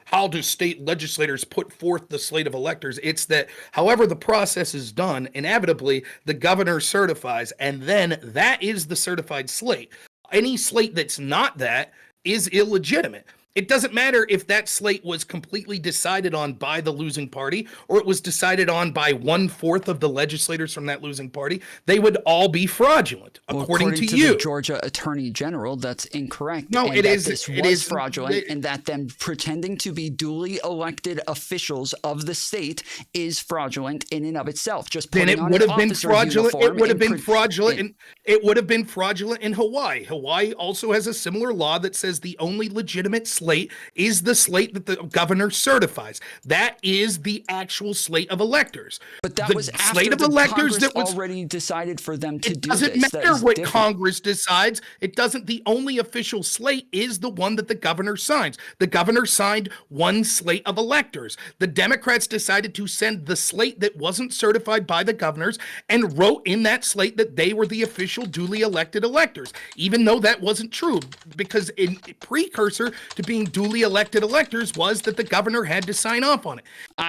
how do state legislators put forth the slate of electors? It's that however the process is done, inevitably the governor certifies, and then that is the certified slate. Any slate that's not that is illegitimate. It doesn't matter if that slate was completely decided on by the losing party or it was decided on by 1/4 of the legislators from that losing party. They would all be fraudulent, according to you. The Georgia Attorney General, that's incorrect. No, and this was fraudulent, and that them pretending to be duly elected officials of the state is fraudulent in and of itself. Just putting then it would have been fraudulent. It would have been fraudulent. It would have been fraudulent in Hawaii. Hawaii also has a similar law that says the only legitimate slate is the slate that the governor certifies. That is the actual slate of electors. But that was after slate of electors that was already decided for them to do this. It doesn't matter what Congress decides. It doesn't. The only official slate is the one that the governor signs. The governor signed one slate of electors. The Democrats decided to send the slate that wasn't certified by the governors and wrote in that slate that they were the official duly elected electors, even though that wasn't true, because in precursor to being duly elected electors was that the governor had to sign off on it.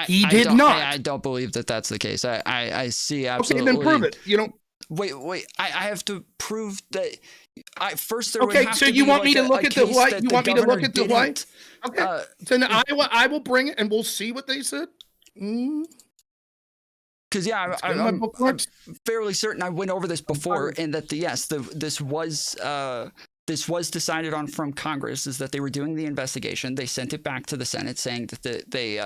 He did not. I don't believe that that's the case. I see absolutely. Okay, then prove it. You know. Wait. I have to prove that. First, there okay. Would have so to you be want like me to look at the Hawaii? You want me to look at the Hawaii? Okay. So then I will bring it and we'll see what they said. Because I'm fairly certain I went over this before, and that this was decided on from Congress, is that they were doing the investigation. They sent it back to the Senate saying that they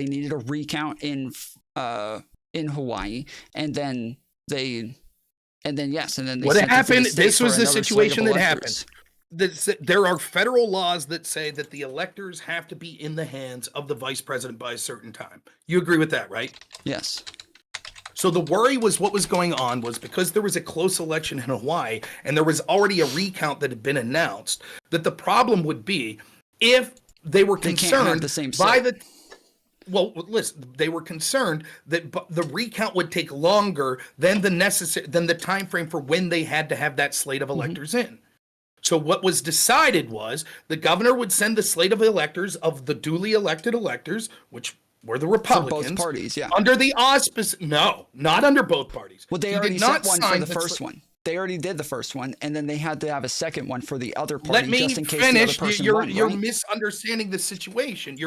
needed a recount in Hawaii, and then what happened? This was the situation that happened. There are federal laws that say that the electors have to be in the hands of the vice president by a certain time. You agree with that, right? Yes. So the worry was what was going on was because there was a close election in Hawaii and there was already a recount that had been announced, that the problem would be if they were concerned they were concerned that the recount would take longer than the time frame for when they had to have that slate of electors in. So what was decided was the governor would send the slate of electors of the duly elected electors, which were the Republicans. For both parties, yeah. Under the auspice, no, not under both parties. Well, they already sent one for the first one. They already did the first one, and then they had to have a second one for the other party. Let me just in case finish. The other person You're won, right? misunderstanding the situation.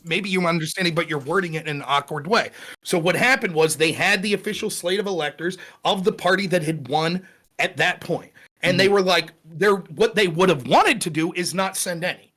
Maybe you're understanding, but you're wording it in an awkward way. So what happened was they had the official slate of electors of the party that had won at that point. And they were like, what they would have wanted to do is not send any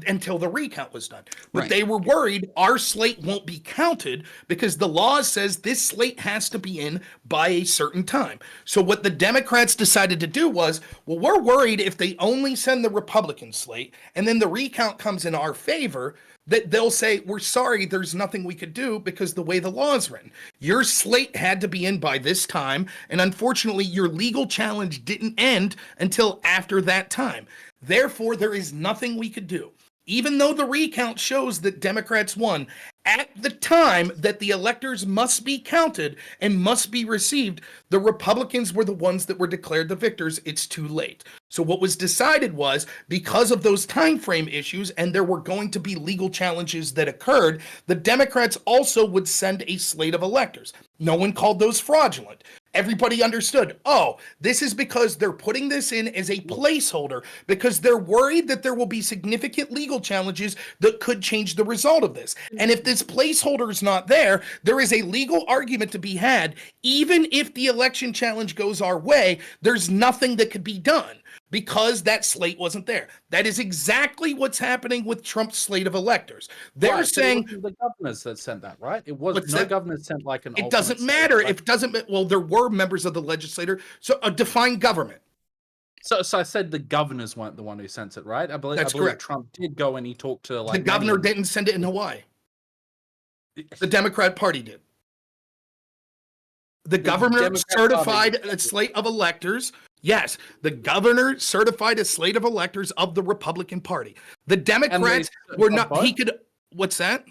until the recount was done. But they were worried our slate won't be counted because the law says this slate has to be in by a certain time. So what the Democrats decided to do was, well, we're worried if they only send the Republican slate and then the recount comes in our favor, that they'll say, we're sorry, there's nothing we could do because the way the law is written. Your slate had to be in by this time, and unfortunately, your legal challenge didn't end until after that time. Therefore, there is nothing we could do. Even though the recount shows that Democrats won, at the time that the electors must be counted and must be received, the Republicans were the ones that were declared the victors. It's too late. So what was decided was, because of those time frame issues, and there were going to be legal challenges that occurred, the Democrats also would send a slate of electors. No one called those fraudulent. Everybody understood, oh, this is because they're putting this in as a placeholder because they're worried that there will be significant legal challenges that could change the result of this. And if this placeholder is not there, there is a legal argument to be had. Even if the election challenge goes our way, there's nothing that could be done because that slate wasn't there. That is exactly what's happening with Trump's slate of electors. They're saying the governors that sent that, right? It was no governors sent like an. It doesn't matter. It doesn't. Well, there were members of the legislature. So a defined government. So I said the governors weren't the one who sent it, right? I believe correct. Trump did go and he talked to like the governor didn't send it in Hawaii. The Democrat Party did. The governor certified a slate of electors. Yes, the governor certified a slate of electors of the Republican Party. The Democrats were not. Both? He could. What's that?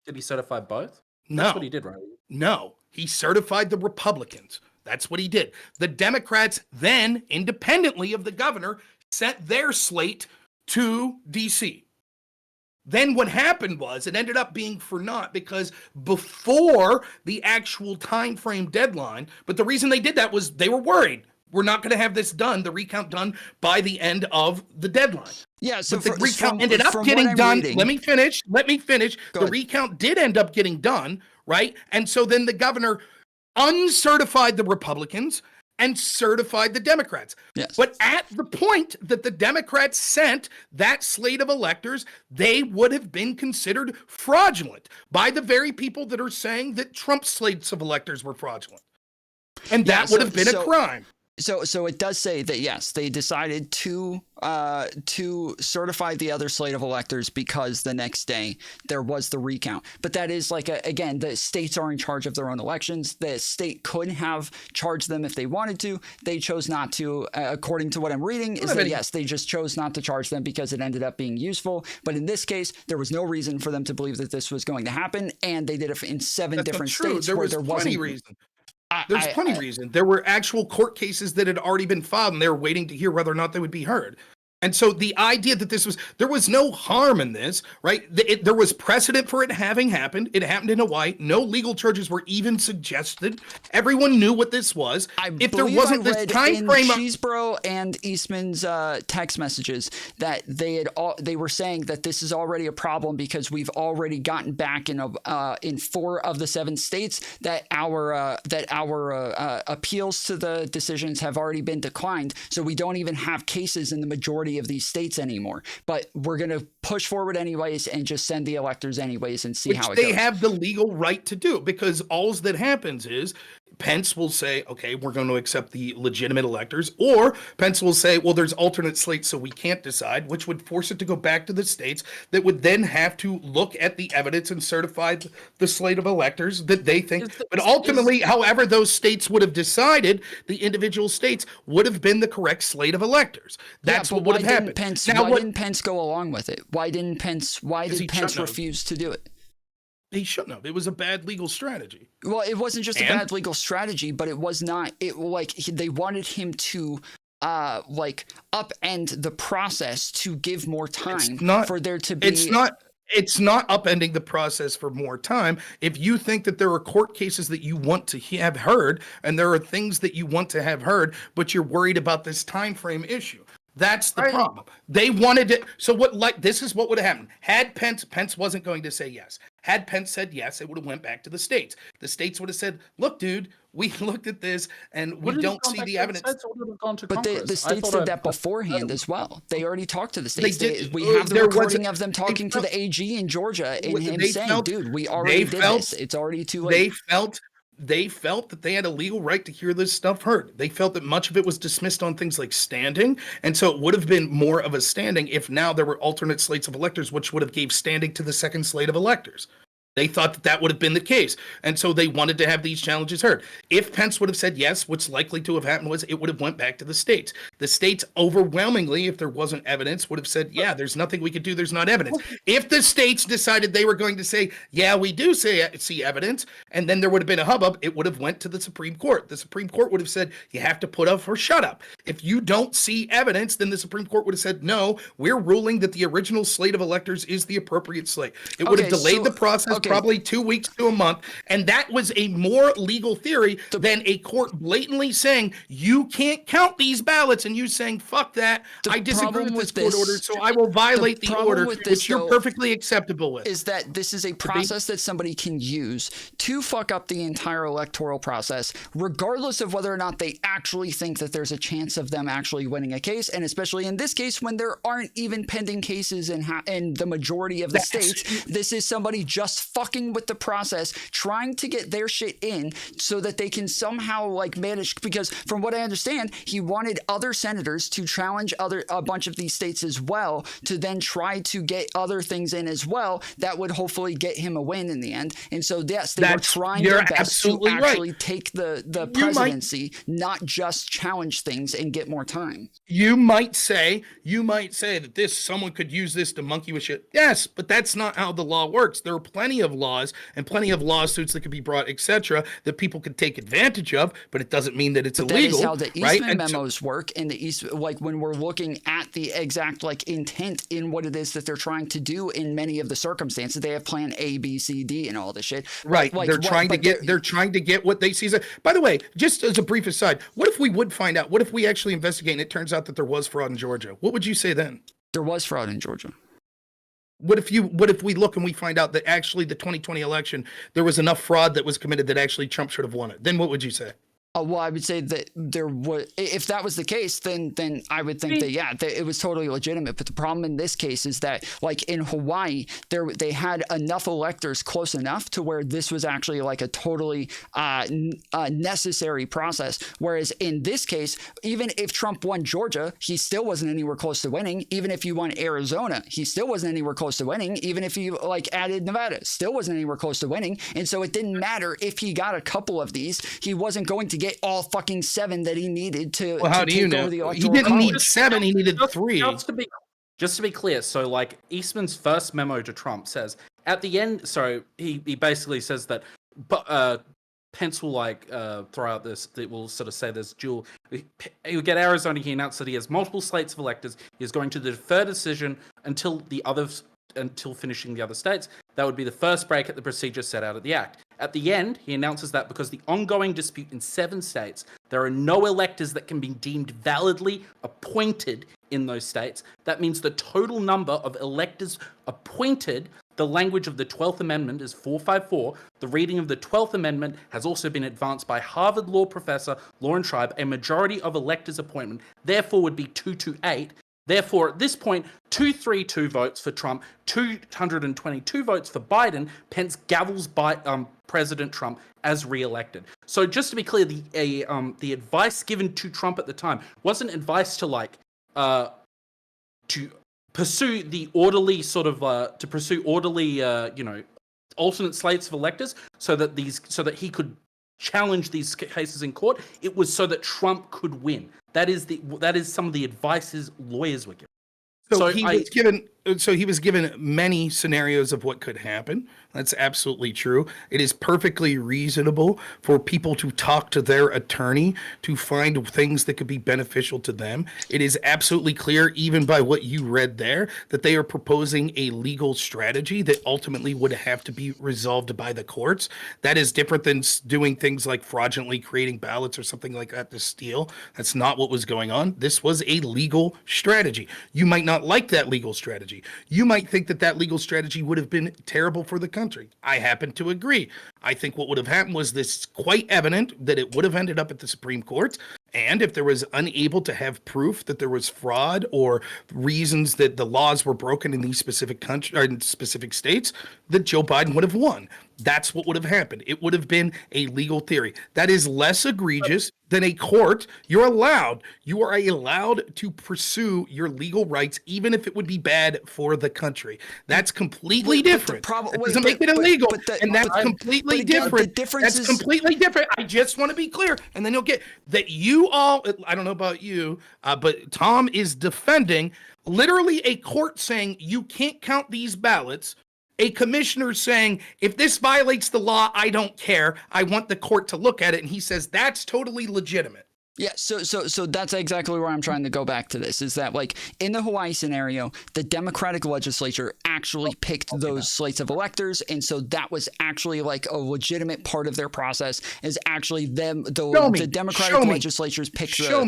Did he certify both? No. That's what he did, right? No, he certified the Republicans. That's what he did. The Democrats then, independently of the governor, sent their slate to D.C. Then what happened was it ended up being for naught because before the actual time frame deadline, but the reason they did that was they were worried. We're not going to have this done, the recount done by the end of the deadline. Yeah, so the recount ended up getting done. Let me finish. The recount did end up getting done, right? And so then the governor uncertified the Republicans and certified the Democrats. Yes. But at the point that the Democrats sent that slate of electors, they would have been considered fraudulent by the very people that are saying that Trump's slates of electors were fraudulent. And that would have been a crime. So it does say that, yes, they decided to certify the other slate of electors because the next day there was the recount. But that is like, again, the states are in charge of their own elections. The state could have charged them if they wanted to. They chose not to, according to what I'm reading, is that, yes, they just chose not to charge them because it ended up being useful. But in this case, there was no reason for them to believe that this was going to happen. And they did it in seven different states where there wasn't reason. There's plenty of reason. There were actual court cases that had already been filed, and they were waiting to hear whether or not they would be heard. And so the idea that there was no harm in this, right? There was precedent for it having happened. It happened in Hawaii. No legal charges were even suggested. Everyone knew what this was. If there wasn't this time frame, Cheesebro and Eastman's text messages that they were saying that this is already a problem because we've already gotten back in 4 of the 7 states that our appeals to the decisions have already been declined. So we don't even have cases in the majority of these states anymore, but we're going to push forward anyways and just send the electors anyways and see how it goes. They have the legal right to do, because all that happens is Pence will say, okay, we're going to accept the legitimate electors, or Pence will say, well, there's alternate slates, so we can't decide, which would force it to go back to the states that would then have to look at the evidence and certify the slate of electors that they think. But ultimately, however those states would have decided, the individual states would have been the correct slate of electors. That's what would have happened. Why didn't Pence go along with it? Why did Pence refuse to do it? He shouldn't have. It was a bad legal strategy. Well, it wasn't just a bad legal strategy, but it was not. They wanted him to upend the process to give more time for there to be. It's not upending the process for more time. If you think that there are court cases that you want to have heard, and there are things that you want to have heard, but you're worried about this time frame issue. That's the problem. They wanted it. So this is what would have happened. Had Pence wasn't going to say yes. Had Pence said yes, it would have went back to the states. The states would have said, look, dude, we looked at this and we don't see the evidence. But the states did that beforehand as well. They already talked to the states. We have the recording of them talking to the AG in Georgia and him saying, dude, we already did this. It's already too late. they felt that they had a legal right to hear this stuff heard. They felt that much of it was dismissed on things like standing, and so it would have been more of a standing if now there were alternate slates of electors, which would have gave standing to the second slate of electors. They thought that that would have been the case. And so they wanted to have these challenges heard. If Pence would have said yes, what's likely to have happened was it would have went back to the states. The states overwhelmingly, if there wasn't evidence, would have said, yeah, there's nothing we could do. There's not evidence. If the states decided they were going to say, yeah, we do see evidence, and then there would have been a hubbub, it would have went to the Supreme Court. The Supreme Court would have said, you have to put up or shut up. If you don't see evidence, then the Supreme Court would have said, no, we're ruling that the original slate of electors is the appropriate slate. It would have delayed the process probably 2 weeks to a month, and that was a more legal theory than a court blatantly saying you can't count these ballots, and you saying fuck that. I disagree with this court order, so I will violate the order, which you're perfectly acceptable with. Is that this is a process that somebody can use to fuck up the entire electoral process, regardless of whether or not they actually think that there's a chance of them actually winning a case, and especially in this case when there aren't even pending cases in the majority of the states. This is somebody just fucking with the process, trying to get their shit in so that they can somehow like manage, because from what I understand, he wanted other senators to challenge a bunch of these states as well, to then try to get other things in as well that would hopefully get him a win in the end. And so yes, they were trying their best to actually take the presidency, not just challenge things and get more time. You might say that someone could use this to monkey with shit. Yes, but that's not how the law works. There are plenty of laws and plenty of lawsuits that could be brought, etc., that people could take advantage of, but it doesn't mean that it's illegal. That is how the Eastman memos work, and like when we're looking at the exact like intent in what it is that they're trying to do in many of the circumstances. They have plan A, B, C, D, and all this shit. Right. Like, they're trying to get what they see. By the way, just as a brief aside, what if we would find out? What if we actually investigate and it turns out that there was fraud in Georgia? What would you say then? There was fraud in Georgia. What if we look and we find out that actually the 2020 election, there was enough fraud that was committed that actually Trump should have won it? Then what would you say? Well, I would say that there would, if that was the case, then I would think that it was totally legitimate. But the problem in this case is that, like in Hawaii, they had enough electors close enough to where this was actually like a totally necessary process. Whereas in this case, even if Trump won Georgia, he still wasn't anywhere close to winning. Even if he won Arizona, he still wasn't anywhere close to winning. Even if he like added Nevada, still wasn't anywhere close to winning. And so it didn't matter if he got a couple of these, he wasn't going to get all fucking 7 that he needed to. Well, how do you know? He didn't need 7; he needed 3. Just to be clear, so like Eastman's first memo to Trump says at the end. So he basically says that, Pence will like throw out this. It will sort of say there's dual. He'll get Arizona. He announced that he has multiple slates of electors. He's going to defer decision until finishing the other states. That would be the first break at the procedure set out at the Act. At the end, he announces that because the ongoing dispute in 7 states, there are no electors that can be deemed validly appointed in those states. That means the total number of electors appointed, the language of the 12th Amendment is 454. The reading of the 12th Amendment has also been advanced by Harvard law professor Lauren Tribe. A majority of electors' appointment, therefore, would be 228. Therefore, at this point, 232 votes for Trump, 222 votes for Biden. Pence gavels by President Trump as re-elected. So just to be clear, the advice given to Trump at the time wasn't advice to to pursue the orderly alternate slates of electors so that he could challenge these cases in court. It was so that Trump could win. That is some of the advice his lawyers were given. So he was given many scenarios of what could happen. That's absolutely true. It is perfectly reasonable for people to talk to their attorney to find things that could be beneficial to them. It is absolutely clear, even by what you read there, that they are proposing a legal strategy that ultimately would have to be resolved by the courts. That is different than doing things like fraudulently creating ballots or something like that to steal. That's not what was going on. This was a legal strategy. You might not like that legal strategy. You might think that legal strategy would have been terrible for the country. I happen to agree. I think what would have happened was this quite evident that it would have ended up at the Supreme Court. And if there was unable to have proof that there was fraud or reasons that the laws were broken in these specific countries or in specific states, that Joe Biden would have won. That's what would have happened. It would have been a legal theory. That is less egregious than a court. You are allowed to pursue your legal rights, even if it would be bad for the country. That's completely different. It doesn't make it illegal, and that's completely different. That's completely different. I just want to be clear, and then you'll get that you all, I don't know about you, but Tom is defending literally a court saying you can't count these ballots. A commissioner saying, if this violates the law, I don't care. I want the court to look at it. And he says that's totally legitimate. Yeah, so that's exactly where I'm trying to go back to this, is that, like, in the Hawaii scenario, the Democratic legislature actually picked those slates of electors, and so that was actually like a legitimate part of their process, is actually them, the Democratic legislatures picked Show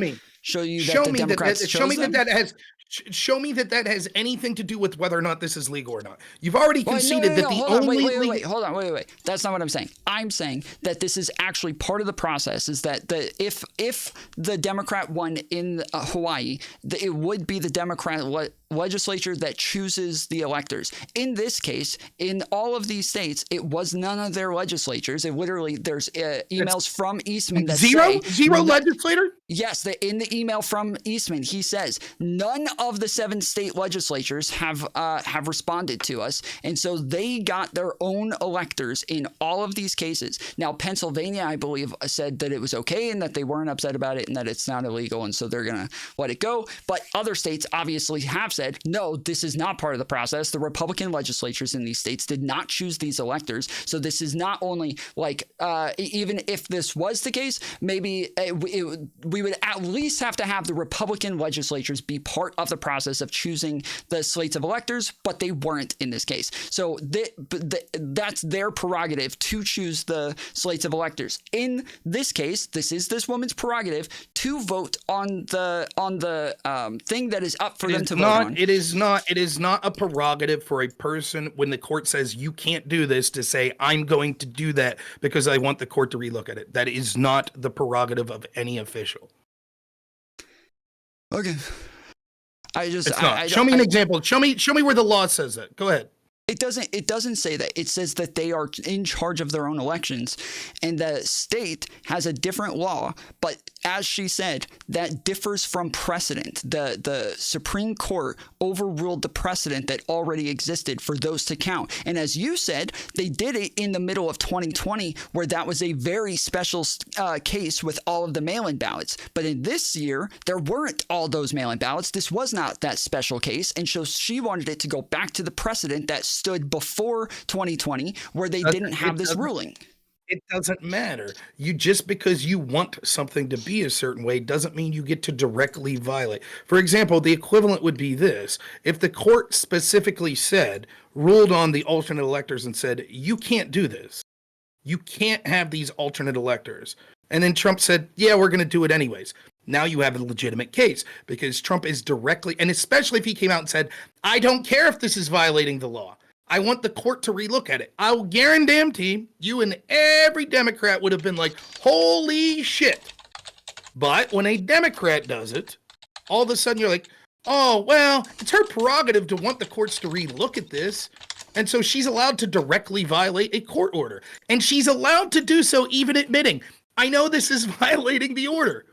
me that has anything to do with whether or not this is legal or not. You've already conceded that the only hold on. That's not what I'm saying. I'm saying that this is actually part of the process, is that if the Democrat won in Hawaii, it would be the Democrat legislature that chooses the electors. In this case, in all of these states, it was none of their legislatures. It literally, there's emails from Eastman that zero legislator? Yes, in the email from Eastman, he says none of the 7 state legislatures have responded to us, and so they got their own electors in all of these cases. Now, Pennsylvania, I believe, said that it was okay and that they weren't upset about it and that it's not illegal, and so they're gonna let it go. But other states obviously have said, no, this is not part of the process. The Republican legislatures in these states did not choose these electors, so this is not only like even if this was the case, maybe we would at least have to have the Republican legislatures be part of the process of choosing the slates of electors, but they weren't in this case. So that's their prerogative to choose the slates of electors. In this case, this is this woman's prerogative to vote on the thing that is up for them to vote on. It is not a prerogative for a person when the court says you can't do this to say I'm going to do that because I want the court to relook at it. That is not the prerogative of any official. Okay. Show me an example. Show me where the law says that. Go ahead. It doesn't say that. It says that they are in charge of their own elections, and the state has a different law. But as she said, that differs from precedent. The Supreme Court overruled the precedent that already existed for those to count. And as you said, they did it in the middle of 2020, where that was a very special case with all of the mail-in ballots. But in this year, there weren't all those mail-in ballots. This was not that special case, and so she wanted it to go back to the precedent that stood before 2020, where they didn't have this ruling. It doesn't matter. Just because you want something to be a certain way doesn't mean you get to directly violate. For example, the equivalent would be this. If the court specifically ruled on the alternate electors and said, you can't do this. You can't have these alternate electors. And then Trump said, yeah, we're going to do it anyways. Now you have a legitimate case because Trump is directly, and especially if he came out and said, I don't care if this is violating the law. I want the court to relook at it. I'll guarantee you and every Democrat would have been like, holy shit. But when a Democrat does it, all of a sudden you're like, oh, well, it's her prerogative to want the courts to relook at this. And so she's allowed to directly violate a court order. And she's allowed to do so even admitting, I know this is violating the order.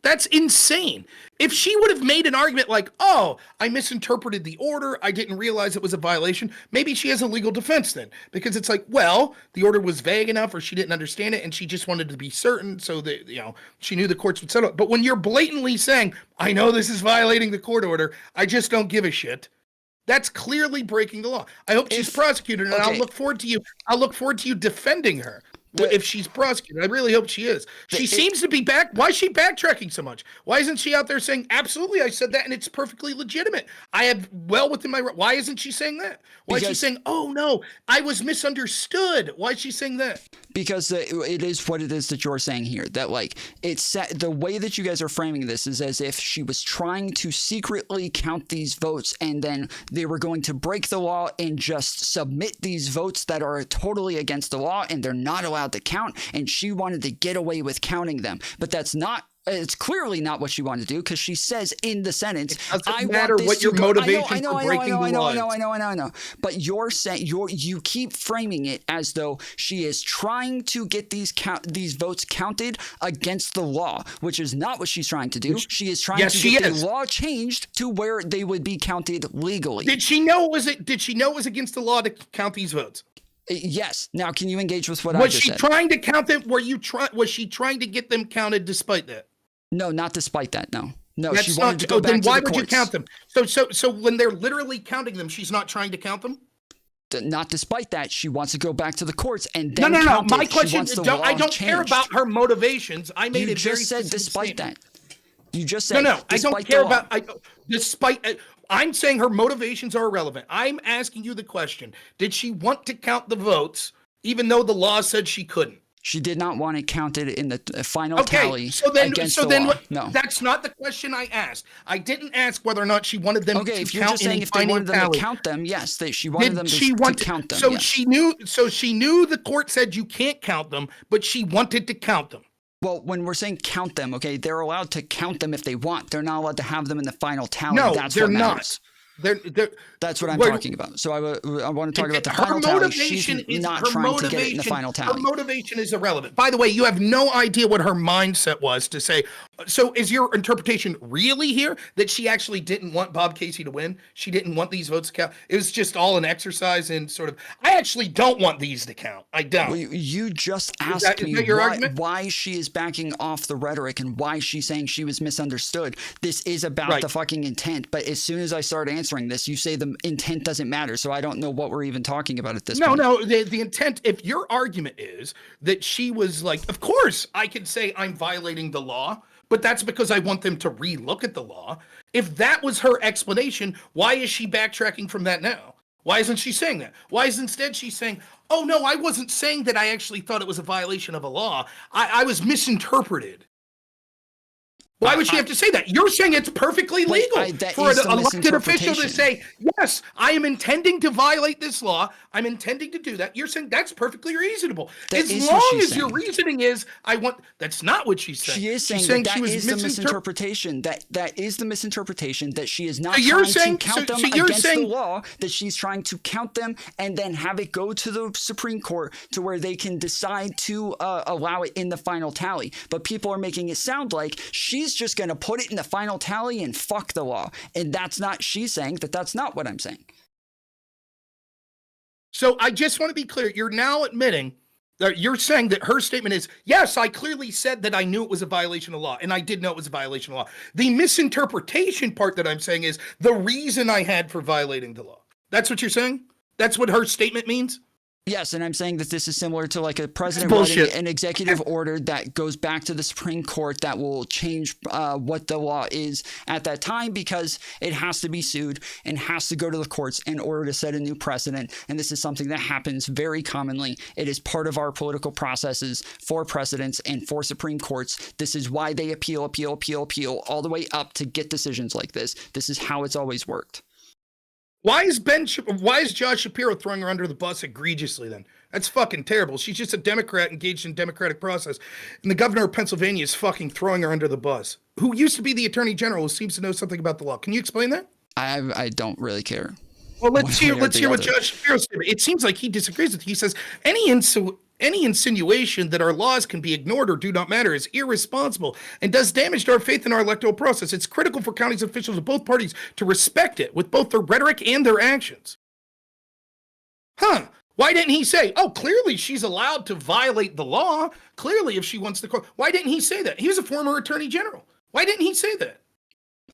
That's insane. If she would have made an argument like, oh, I misinterpreted the order, I didn't realize it was a violation, maybe she has a legal defense then. Because it's like, well, the order was vague enough or she didn't understand it and she just wanted to be certain so that, she knew the courts would settle it. But when you're blatantly saying, I know this is violating the court order, I just don't give a shit, that's clearly breaking the law. I hope she's prosecuted, and I'll look forward to you defending her. If she's prosecuted, I really hope she is. She seems to be back. Why is she backtracking so much? Why isn't she out there saying, absolutely, I said that and it's perfectly legitimate. I have well within my right. Why isn't she saying that? Why is she saying, oh no, I was misunderstood? Why is she saying that? Because it is what it is that you're saying here. That the way that you guys are framing this is as if she was trying to secretly count these votes and then they were going to break the law and just submit these votes that are totally against the law and they're not allowed to count, and she wanted to get away with counting them. But that's not It's clearly not what she wanted to do because she says in the sentence, it doesn't matter what your motivation for breaking the law is. I know. But you're saying you keep framing it as though she is trying to get these votes counted against the law, which is not what she's trying to do. She is trying to get the law changed to where they would be counted legally. Did she know it was against the law to count these votes? Yes. Now, can you engage with what I just said? Was she trying to count them? Was she trying to get them counted despite that? No, not despite that. No, that's she wanted to go back to the courts. Then why would you count them? So when they're literally counting them, she's not trying to count them? Not despite that, she wants to go back to the courts and then No. My question is, I don't care about her motivations. I made it very specific. You just said despite that. You just said no. I don't care about despite. I'm saying her motivations are irrelevant. I'm asking you the question: did she want to count the votes, even though the law said she couldn't? She did not want it counted in the final tally against the law. No, that's not the question I asked. I didn't ask whether or not she wanted them to count. If you're just saying if they wanted them to count them, yes, she wanted them to count them. So yes. she knew the court said you can't count them, but she wanted to count them. Well, when we're saying count them, okay, they're allowed to count them if they want. They're not allowed to have them in the final tally. No, that's they're what not. Matters. That's what I'm talking about. So I want to talk about the final tally. She's not trying to get it in the final tally. Her motivation is irrelevant. By the way, you have no idea what her mindset was to say. So is your interpretation really here that she actually didn't want Bob Casey to win? She didn't want these votes to count? It was just all an exercise in sort of, I actually don't want these to count. I don't. Well, you just asked me why she is backing off the rhetoric and why she's saying she was misunderstood. This is about the fucking intent. But as soon as I start answering this, you say the intent doesn't matter. So I don't know what we're even talking about at this point. No, the intent, if your argument is that she was like, of course I could say I'm violating the law, but that's because I want them to relook at the law. If that was her explanation, why is she backtracking from that now? Why isn't she saying that? Why is instead she saying, oh no, I wasn't saying that I actually thought it was a violation of a law. I was misinterpreted. Why would she have to say that? You're saying it's perfectly legal for an elected official to say, yes, I am intending to violate this law. I'm intending to do that. You're saying that's perfectly reasonable. As long as your reasoning is, that's not what she's saying. She is saying that is the misinterpretation. That is the misinterpretation that she is not trying to count them against the law, that she's trying to count them and then have it go to the Supreme Court to where they can decide to allow it in the final tally. But people are making it sound like she's just going to put it in the final tally and fuck the law. And she's saying that's not what I'm saying. So I just want to be clear. You're now admitting that you're saying that her statement is, yes, I clearly said that I knew it was a violation of law, and I did know it was a violation of law. The misinterpretation part that I'm saying is the reason I had for violating the law. That's what you're saying? That's what her statement means? Yes, and I'm saying that this is similar to like a president writing an executive order that goes back to the Supreme Court that will change what the law is at that time because it has to be sued and has to go to the courts in order to set a new precedent. And this is something that happens very commonly. It is part of our political processes for presidents and for Supreme Courts. This is why they appeal all the way up to get decisions like this. This is how it's always worked. Why is Josh Shapiro throwing her under the bus egregiously then? That's fucking terrible. She's just a Democrat engaged in democratic process. And the governor of Pennsylvania is fucking throwing her under the bus. Who used to be the attorney general who seems to know something about the law. Can you explain that? I don't really care. Well, let's hear what Josh Shapiro said. It seems like he disagrees with you. He says, any insinuation that our laws can be ignored or do not matter is irresponsible and does damage to our faith in our electoral process. It's critical for county officials of both parties to respect it with both their rhetoric and their actions. Huh. Why didn't he say, oh, clearly she's allowed to violate the law. Clearly, if she wants to. Why didn't he say that? He was a former attorney general. Why didn't he say that?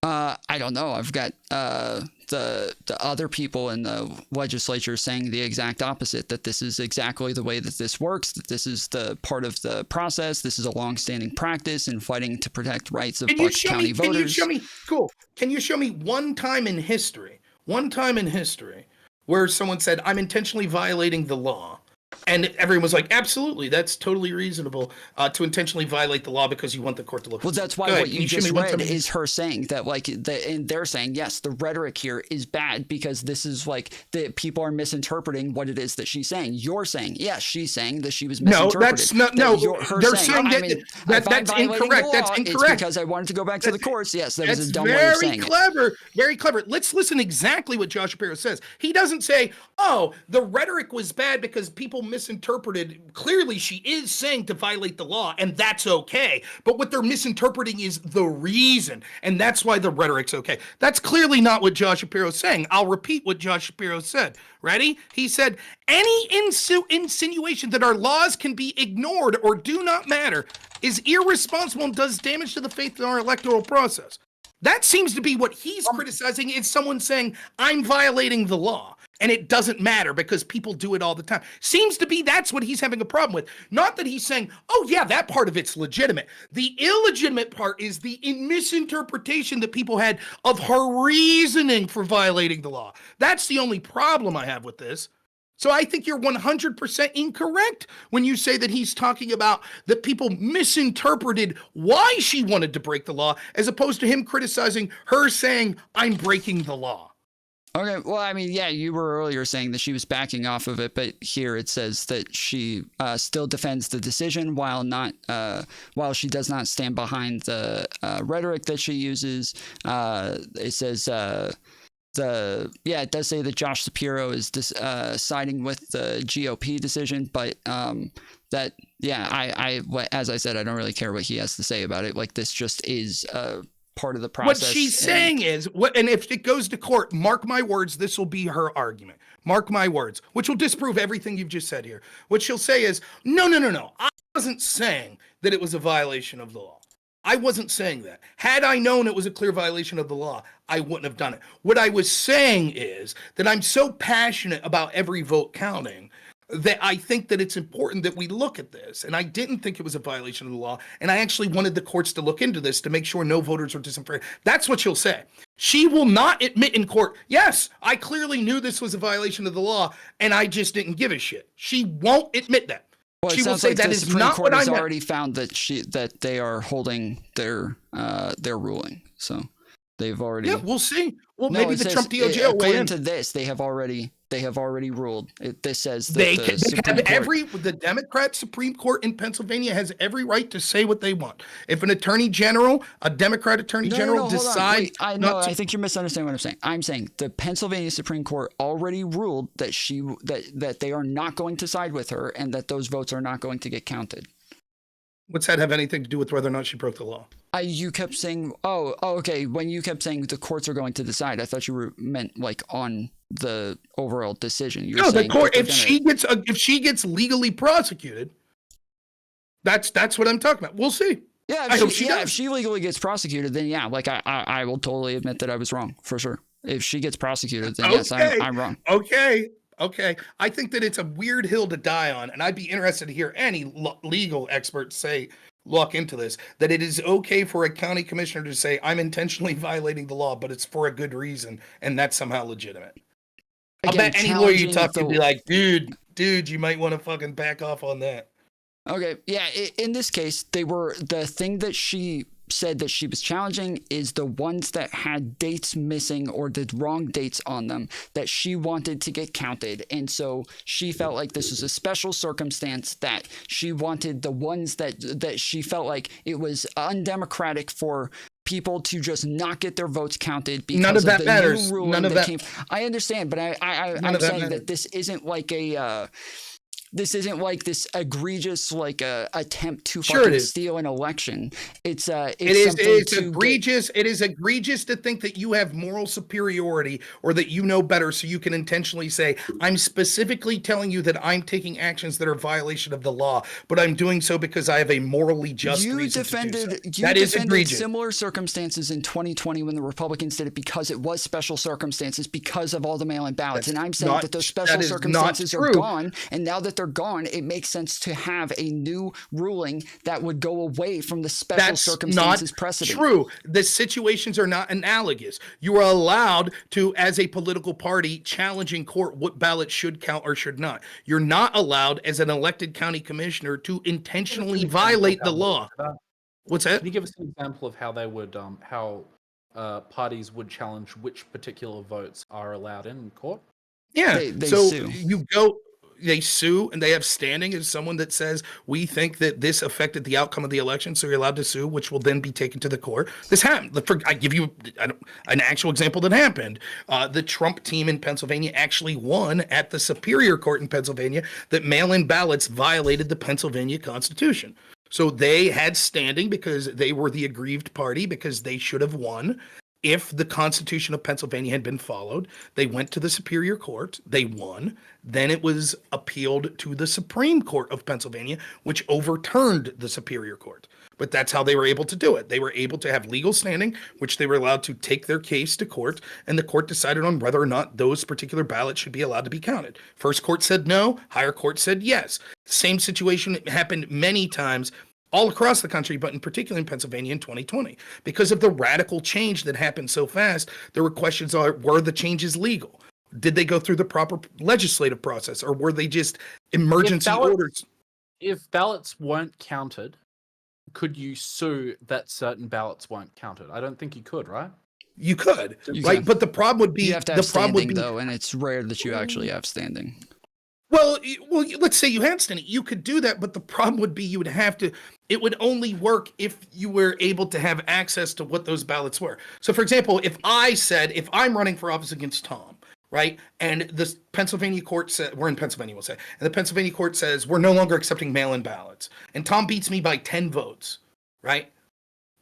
I don't know. I've got the other people in the legislature saying the exact opposite, that this is exactly the way that this works, that this is the part of the process. This is a longstanding practice in fighting to protect rights of Bucks County voters. Can you show me one time in history where someone said, I'm intentionally violating the law, And everyone was like, absolutely, that's totally reasonable to intentionally violate the law because you want the court to look. Well, that's why what you just read is her saying that, like, and they're saying, yes, the rhetoric here is bad because this is like the people are misinterpreting what it is that she's saying. You're saying, yes, she's saying that she was misinterpreted. No, that's not. No, they're saying that's incorrect. That's incorrect. It's because I wanted to go back to the courts. Yes, that was a dumb way of saying it. Very clever. Let's listen exactly what Josh Shapiro says. He doesn't say, oh, the rhetoric was bad because people misinterpreted. Clearly, she is saying to violate the law, and that's okay. But what they're misinterpreting is the reason, and that's why the rhetoric's okay. That's clearly not what Josh Shapiro's saying. I'll repeat what Josh Shapiro said. Ready? He said, any insinuation that our laws can be ignored or do not matter is irresponsible and does damage to the faith in our electoral process. That seems to be what he's criticizing, is someone saying, I'm violating the law. And it doesn't matter because people do it all the time. Seems to be that's what he's having a problem with. Not that he's saying, oh yeah, that part of it's legitimate. The illegitimate part is the misinterpretation that people had of her reasoning for violating the law. That's the only problem I have with this. So I think you're 100% incorrect when you say that he's talking about that people misinterpreted why she wanted to break the law, as opposed to him criticizing her saying, I'm breaking the law. Okay, well, I mean, yeah, you were earlier saying that she was backing off of it, but here it says that she still defends the decision while she does not stand behind the rhetoric that she uses. It says it does say that Josh Shapiro is siding with the GOP decision, but as I said, I don't really care what he has to say about it. Like, this just is part of the process. What she's saying is, and if it goes to court, mark my words, this will be her argument. Mark my words, which will disprove everything you've just said here. What she'll say is, no. I wasn't saying that it was a violation of the law. I wasn't saying that. Had I known it was a clear violation of the law, I wouldn't have done it. What I was saying is that I'm so passionate about every vote counting that I think that it's important that we look at this. And I didn't think it was a violation of the law. And I actually wanted the courts to look into this to make sure no voters were disenfranchised. That's what she'll say. She will not admit in court, yes, I clearly knew this was a violation of the law, and I just didn't give a shit. She won't admit that. Well, she will say like that is not what I meant. already found that they are holding their ruling. So they've already. Yeah, we'll see. Well, maybe the Trump DOJ will weigh in. According to this, they have already ruled. This says that the Democrat Supreme Court in Pennsylvania has every right to say what they want. If an attorney general, a Democrat attorney general, decides, I think you're misunderstanding what I'm saying. I'm saying the Pennsylvania Supreme Court already ruled that that they are not going to side with her and that those votes are not going to get counted. What's that have anything to do with whether or not she broke the law? You kept saying, okay. When you kept saying the courts are going to decide, I thought you meant like on the overall decision. The court. If she gets legally prosecuted, that's what I'm talking about. We'll see. Yeah, if she legally gets prosecuted, then yeah, like I will totally admit that I was wrong for sure. If she gets prosecuted, then yes, I'm wrong. Okay. I think that it's a weird hill to die on, and I'd be interested to hear any legal experts look into this, that it is okay for a county commissioner to say, I'm intentionally violating the law, but it's for a good reason, and that's somehow legitimate. Again, I bet any lawyer you talk to be like, dude, you might want to fucking back off on that. Okay, yeah, in this case, the thing that she said that she was challenging is the ones that had dates missing or the wrong dates on them that she wanted to get counted. And so she felt like this was a special circumstance, that she wanted the ones that she felt like it was undemocratic for people to just not get their votes counted because none of that the matters. New ruling None of that that. I understand, but I'm saying that this isn't like this isn't like this egregious attempt to fucking steal an election. It's egregious. It is egregious to think that you have moral superiority or that you know better, so you can intentionally say, I'm specifically telling you that I'm taking actions that are a violation of the law, but I'm doing so because I have a morally just reason to do so. That is egregious. Similar circumstances in 2020 when the Republicans did it because it was special circumstances because of all the mail-in ballots. And I'm saying that those special circumstances are gone, and now that they're gone, it makes sense to have a new ruling that would go away from the special circumstances precedent. True. The situations are not analogous. You are allowed to, as a political party, challenge in court what ballots should count or should not. You're not allowed, as an elected county commissioner, to intentionally violate the law. What's that? Can you give us an example of how they would, parties would challenge which particular votes are allowed in court? Yeah. They so sue. they sue, and they have standing as someone that says, we think that this affected the outcome of the election, so you're allowed to sue, which will then be taken to the court. This happened. I give you an actual example that happened. The Trump team in Pennsylvania actually won at the Superior Court in Pennsylvania that mail-in ballots violated the Pennsylvania Constitution. So they had standing because they were the aggrieved party, because they should have won. If the Constitution of Pennsylvania had been followed, they went to the Superior Court, they won, then it was appealed to the Supreme Court of Pennsylvania, which overturned the Superior Court. But that's how they were able to do it. They were able to have legal standing, which they were allowed to take their case to court, and the court decided on whether or not those particular ballots should be allowed to be counted. First court said no, higher court said yes. Same situation happened many times all across the country, but in particular in Pennsylvania in 2020. Because of the radical change that happened so fast, there were questions on, were the changes legal? Did they go through the proper legislative process, or were they just emergency orders? If ballots weren't counted, could you sue that certain ballots weren't counted? I don't think you could, right? You could, right? But the problem would be, you have to have standing, though, and it's rare that you actually have standing. Well, let's say you had standing. You could do that, but the problem would be you would have to, it would only work if you were able to have access to what those ballots were. So, for example, if I'm running for office against Tom, right, and the Pennsylvania court said, we're in Pennsylvania, we'll say, and the Pennsylvania court says, we're no longer accepting mail-in ballots, and Tom beats me by 10 votes, right?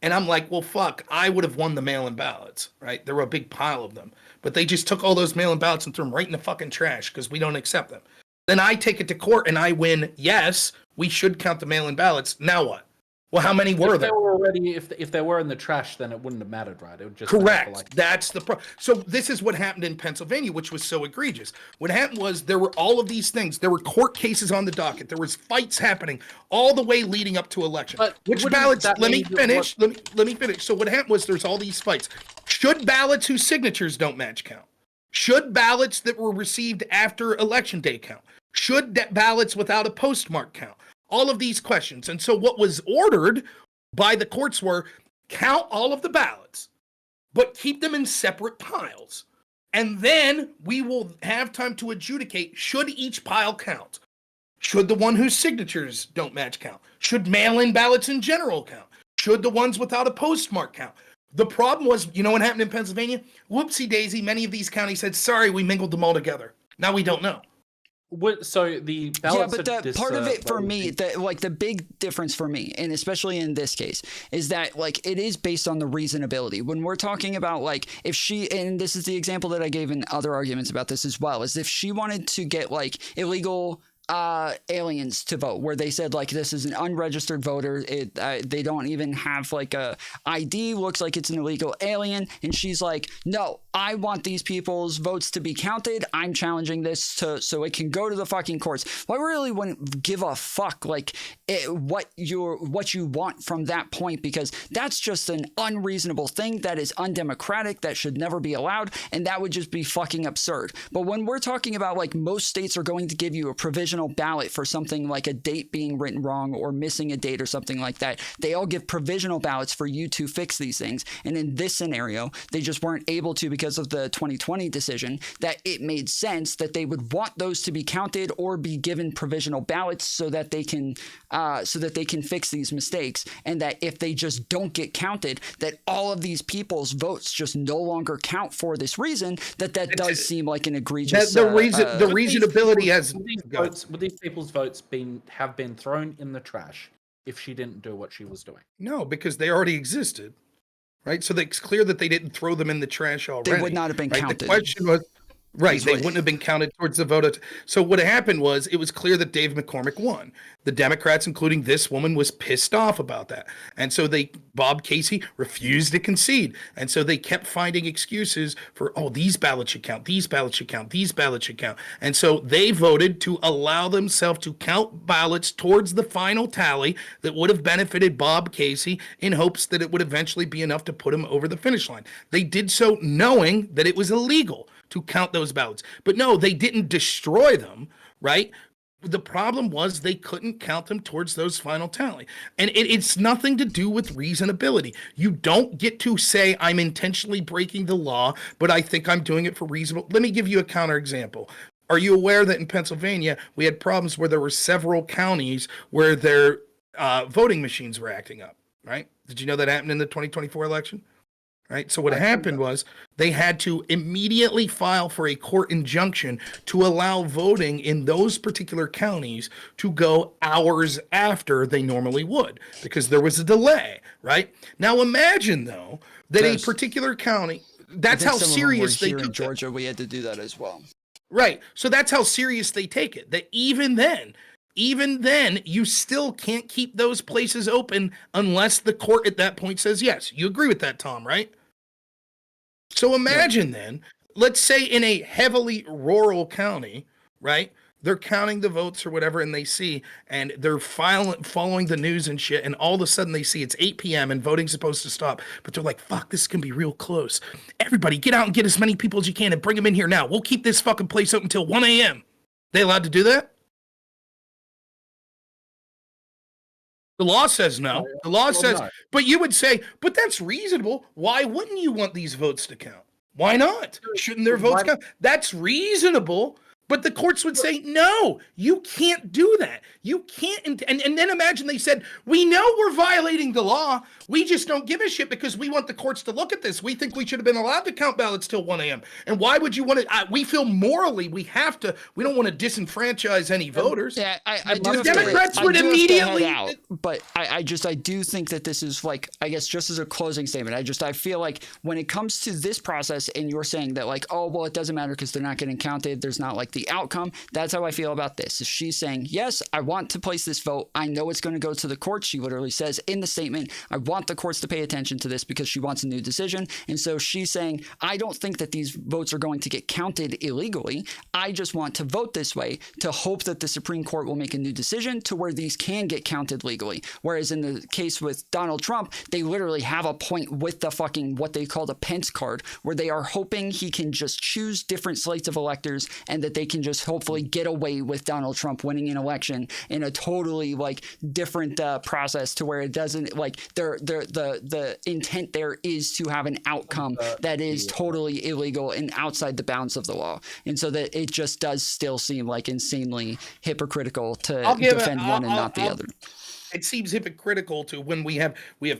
And I'm like, well, fuck, I would have won the mail-in ballots, right? There were a big pile of them, but they just took all those mail-in ballots and threw them right in the fucking trash because we don't accept them. Then I take it to court and I win. Yes, we should count the mail-in ballots. Now what? Well, how many were there? If they were in the trash, then it wouldn't have mattered, right? It would just correct. That's the problem. So this is what happened in Pennsylvania, which was so egregious. What happened was there were all of these things. There were court cases on the docket. There was fights happening all the way leading up to election. But which ballots? Let me finish. Let me finish. So what happened was there's all these fights. Should ballots whose signatures don't match count? Should ballots that were received after election day count? Should ballots without a postmark count? All of these questions. And so what was ordered by the courts were count all of the ballots, but keep them in separate piles. And then we will have time to adjudicate, should each pile count? Should the one whose signatures don't match count? Should mail-in ballots in general count? Should the ones without a postmark count? The problem was, you know what happened in Pennsylvania? Whoopsie daisy, many of these counties said, sorry, we mingled them all together. Now we don't know. So the ballots part of it for me, the big difference for me, and especially in this case, is that it is based on the reasonability. When we're talking about if she, and this is the example that I gave in other arguments about this as well, is if she wanted to get illegal aliens to vote, where they said this is an unregistered voter, they don't even have a ID, looks like it's an illegal alien, and she's like, no, I want these people's votes to be counted, I'm challenging this so it can go to the fucking courts. Well, I really wouldn't give a fuck what you want from that point, because that's just an unreasonable thing that is undemocratic, that should never be allowed, and that would just be fucking absurd. But when we're talking about most states are going to give you a provisional ballot for something like a date being written wrong or missing a date or something like that, they all give provisional ballots for you to fix these things. And in this scenario, they just weren't able to because of the 2020 decision, that it made sense that they would want those to be counted or be given provisional ballots so that they can fix these mistakes. And that if they just don't get counted, that all of these people's votes just no longer count for this reason, that does seem like an egregious the reasonability has would these people's votes have been thrown in the trash if she didn't do what she was doing? No, because they already existed, right? So it's clear that they didn't throw them in the trash already. They would not have been counted. The question was, Right. They wouldn't have been counted towards the vote. So what happened was it was clear that Dave McCormick won. The Democrats, including this woman, was pissed off about that. And so Bob Casey refused to concede. And so they kept finding excuses for, oh, these ballots should count, these ballots should count, these ballots should count. And so they voted to allow themselves to count ballots towards the final tally that would have benefited Bob Casey in hopes that it would eventually be enough to put him over the finish line. They did so knowing that it was illegal to count those ballots. But no, they didn't destroy them, right? The problem was they couldn't count them towards those final tally. And it's nothing to do with reasonability. You don't get to say, I'm intentionally breaking the law, but I think I'm doing it for reasonable. Let me give you a counterexample. Are you aware that in Pennsylvania, we had problems where there were several counties where their voting machines were acting up, right? Did you know that happened in the 2024 election? Right. So what happened was they had to immediately file for a court injunction to allow voting in those particular counties to go hours after they normally would because there was a delay. Right. Now, imagine, though, that a particular county, that's how serious they took it. In Georgia, we had to do that as well. Right. So that's how serious they take it, that even then, you still can't keep those places open unless the court at that point says yes. You agree with that, Tom, right? So imagine then, let's say in a heavily rural county, right? They're counting the votes or whatever, and they see, and they're following the news and shit, and all of a sudden they see it's 8 p.m. and voting's supposed to stop, but they're like, fuck, this is going to be real close. Everybody get out and get as many people as you can and bring them in here now. We'll keep this fucking place open until 1 a.m. They allowed to do that? The law says no. The law says, but you would say, but that's reasonable. Why wouldn't you want these votes to count? Why not? Shouldn't their votes count? That's reasonable. But the courts would say, no, you can't do that. You can't. And then imagine they said, we know we're violating the law. We just don't give a shit because we want the courts to look at this. We think we should have been allowed to count ballots till 1 a.m. And why would you want to? We feel morally we have to. We don't want to disenfranchise any voters. Yeah, the Democrats would immediately. But I do think that this is like, I guess, just as a closing statement. I feel like when it comes to this process, and you're saying that like, oh well, it doesn't matter because they're not getting counted. There's not like the outcome. That's how I feel about this. If she's saying, yes, I want to place this vote. I know it's going to go to the courts. She literally says in the statement, I want the courts to pay attention to this because she wants a new decision. And so she's saying, I don't think that these votes are going to get counted illegally. I just want to vote this way to hope that the Supreme Court will make a new decision to where these can get counted legally. Whereas in the case with Donald Trump, they literally have a point with the fucking what they call the Pence card, where they are hoping he can just choose different slates of electors and that they can just hopefully get away with Donald Trump winning an election in a totally like different process to where it doesn't like the intent there is to have an outcome that is totally illegal and outside the bounds of the law. And so that it just does still seem like insanely hypocritical to defend one and not the other. It seems hypocritical to when we have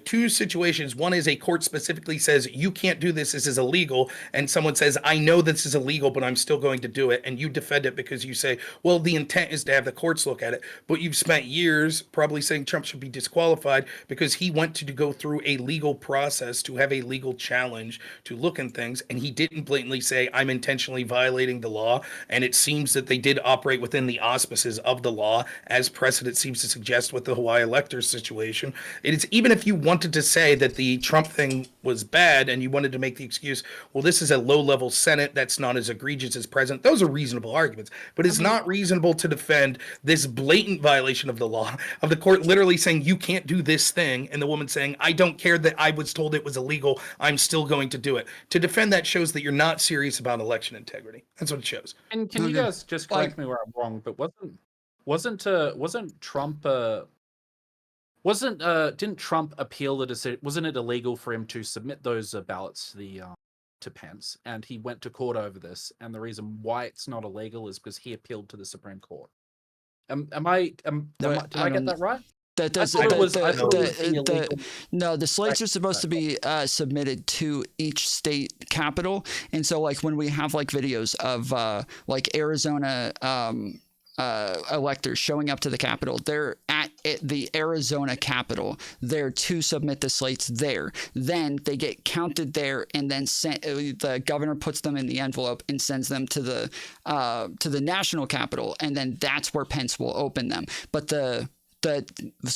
two situations. One is a court specifically says you can't do this is illegal, and someone says I know this is illegal but I'm still going to do it, and you defend it because you say, well, the intent is to have the courts look at it, but you've spent years probably saying Trump should be disqualified because he went to go through a legal process to have a legal challenge to look in things, and he didn't blatantly say I'm intentionally violating the law. And it seems that they did operate within the auspices of the law, as precedent seems to suggest with the Hawaii Elector situation. It is, even if you wanted to say that the Trump thing was bad and you wanted to make the excuse, well, this is a low-level Senate that's not as egregious as president. Those are reasonable arguments, but it's not reasonable to defend this blatant violation of the law, of the court literally saying you can't do this thing, and the woman saying I don't care that I was told it was illegal, I'm still going to do it. To defend that shows that you're not serious about election integrity. That's what it shows. And can you guys just correct me where I'm wrong? But wasn't Trump? Didn't Trump appeal the decision? Wasn't it illegal for him to submit those ballots to to Pence, and he went to court over this? And the reason why it's not illegal is because he appealed to the Supreme Court. Did I get that right? No, the slates are supposed to be submitted to each state capital, and so like when we have like videos of like Arizona electors showing up to the Capitol, they're at the Arizona Capitol there to submit the slates there. Then they get counted there, and then the governor puts them in the envelope and sends them to the national capital, and then that's where Pence will open them. But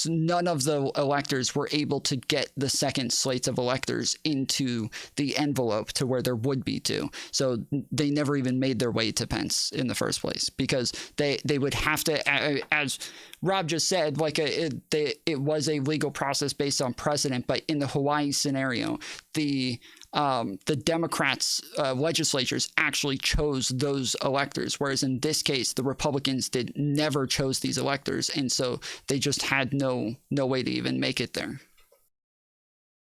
none of the electors were able to get the second slates of electors into the envelope to where there would be two. So they never even made their way to Pence in the first place, because they would have to, as Rob just said, like it was a legal process based on precedent. But in the Hawaii scenario, the Democrats' legislatures actually chose those electors, whereas in this case, the Republicans never chose these electors, and so they just had no way to even make it there.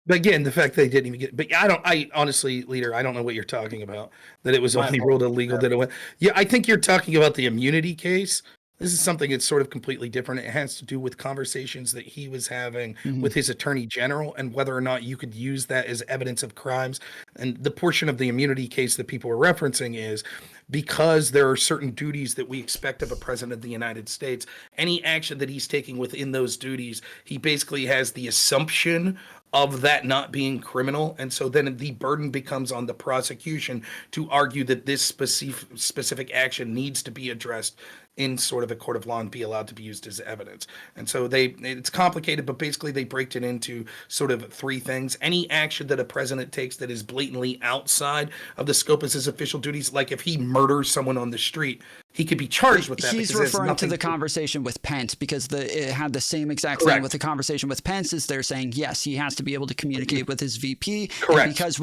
But again, the fact they didn't even get, but I honestly, Leader, I don't know what you're talking about, that it was only ruled illegal that it went. Yeah, I think you're talking about the immunity case. This is something that's sort of completely different. It has to do with conversations that he was having with his attorney general and whether or not you could use that as evidence of crimes. And the portion of the immunity case that people are referencing is because there are certain duties that we expect of a president of the United States. Any action that he's taking within those duties, he basically has the assumption of that not being criminal. And so then the burden becomes on the prosecution to argue that this specific action needs to be addressed in sort of a court of law and be allowed to be used as evidence. And so it's complicated, but basically they break it into sort of three things. Any action that a president takes that is blatantly outside of the scope of his official duties, like if he murders someone on the street, he could be charged with that. He's referring to the conversation with Pence, because it had the same exact thing with the conversation with Pence. Is they're saying, yes, he has to be able to communicate with his VP. Correct. And because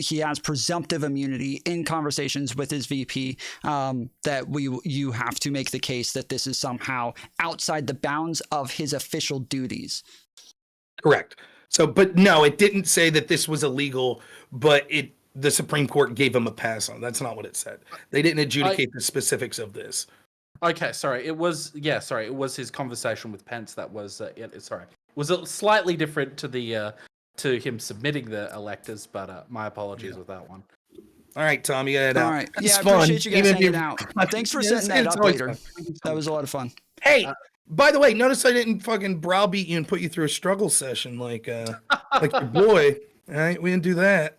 he has presumptive immunity in conversations with his VP, that you have to make the case that this is somehow outside the bounds of his official duties. Correct. So, but no, it didn't say that this was illegal, but the Supreme Court gave him a pass on. That's not what it said. They didn't adjudicate the specifics of this. Okay, sorry. It was his conversation with Pence that was was slightly different to him submitting the electors, but my apologies with that one. All right, Tom, you got it out. All right. It's I fun. appreciate you guys hanging out. Thanks for setting that up later. That was a lot of fun. Hey, by the way, notice I didn't fucking browbeat you and put you through a struggle session like your boy. All right, we didn't do that.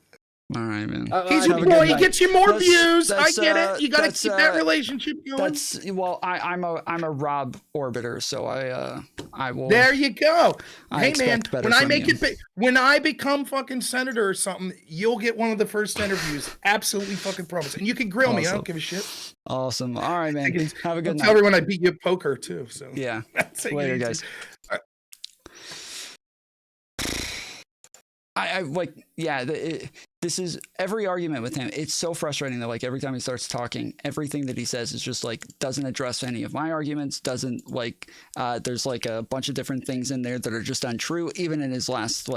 All right, man. He's your boy. He gets you more views. I get it. You got to keep that relationship going. I'm a Rob orbiter, so I will. There you go. Hey man, when I become fucking senator or something, you'll get one of the first interviews. Absolutely fucking promise. And you can grill me. I don't give a shit. Awesome. All right, man. Have a good night. Tell everyone I beat you at poker too. So yeah. Later, guys. This is every argument with him. It's so frustrating that like every time he starts talking, everything that he says is just like doesn't address any of my arguments. Doesn't like there's like a bunch of different things in there that are just untrue. Even in his last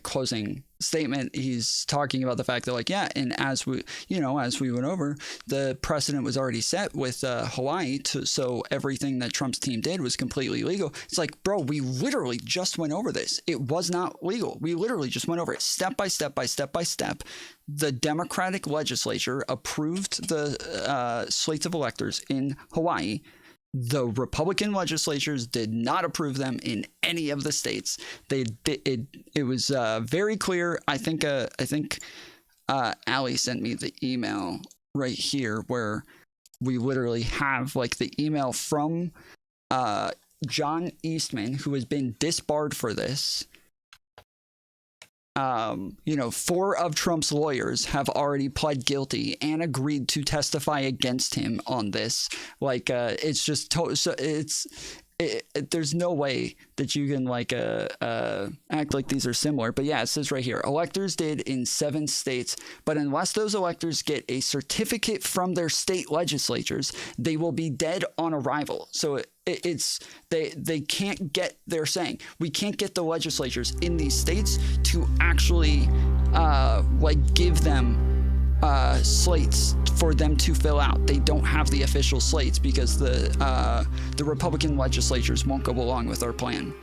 closing statement, he's talking about the fact that like and as we went over, the precedent was already set with Hawaii, so everything that Trump's team did was completely legal. It's like, bro, we literally just went over this. It was not legal. We literally just went over it step by step by step by step. The Democratic legislature approved the slates of electors in Hawaii. The Republican legislatures did not approve them in any of the states. It was very clear. I think Allie sent me the email right here where we literally have like the email from John Eastman, who has been disbarred for this. 4 of Trump's lawyers have already pled guilty and agreed to testify against him on this. Like, it's just there's no way that you can act like these are similar. But yeah, it says right here, electors did in 7 states, but unless those electors get a certificate from their state legislatures, they will be dead on arrival. So they can't get, they're saying we can't get the legislatures in these states to actually give them slates for them to fill out. They don't have the official slates because the Republican legislatures won't go along with our plan.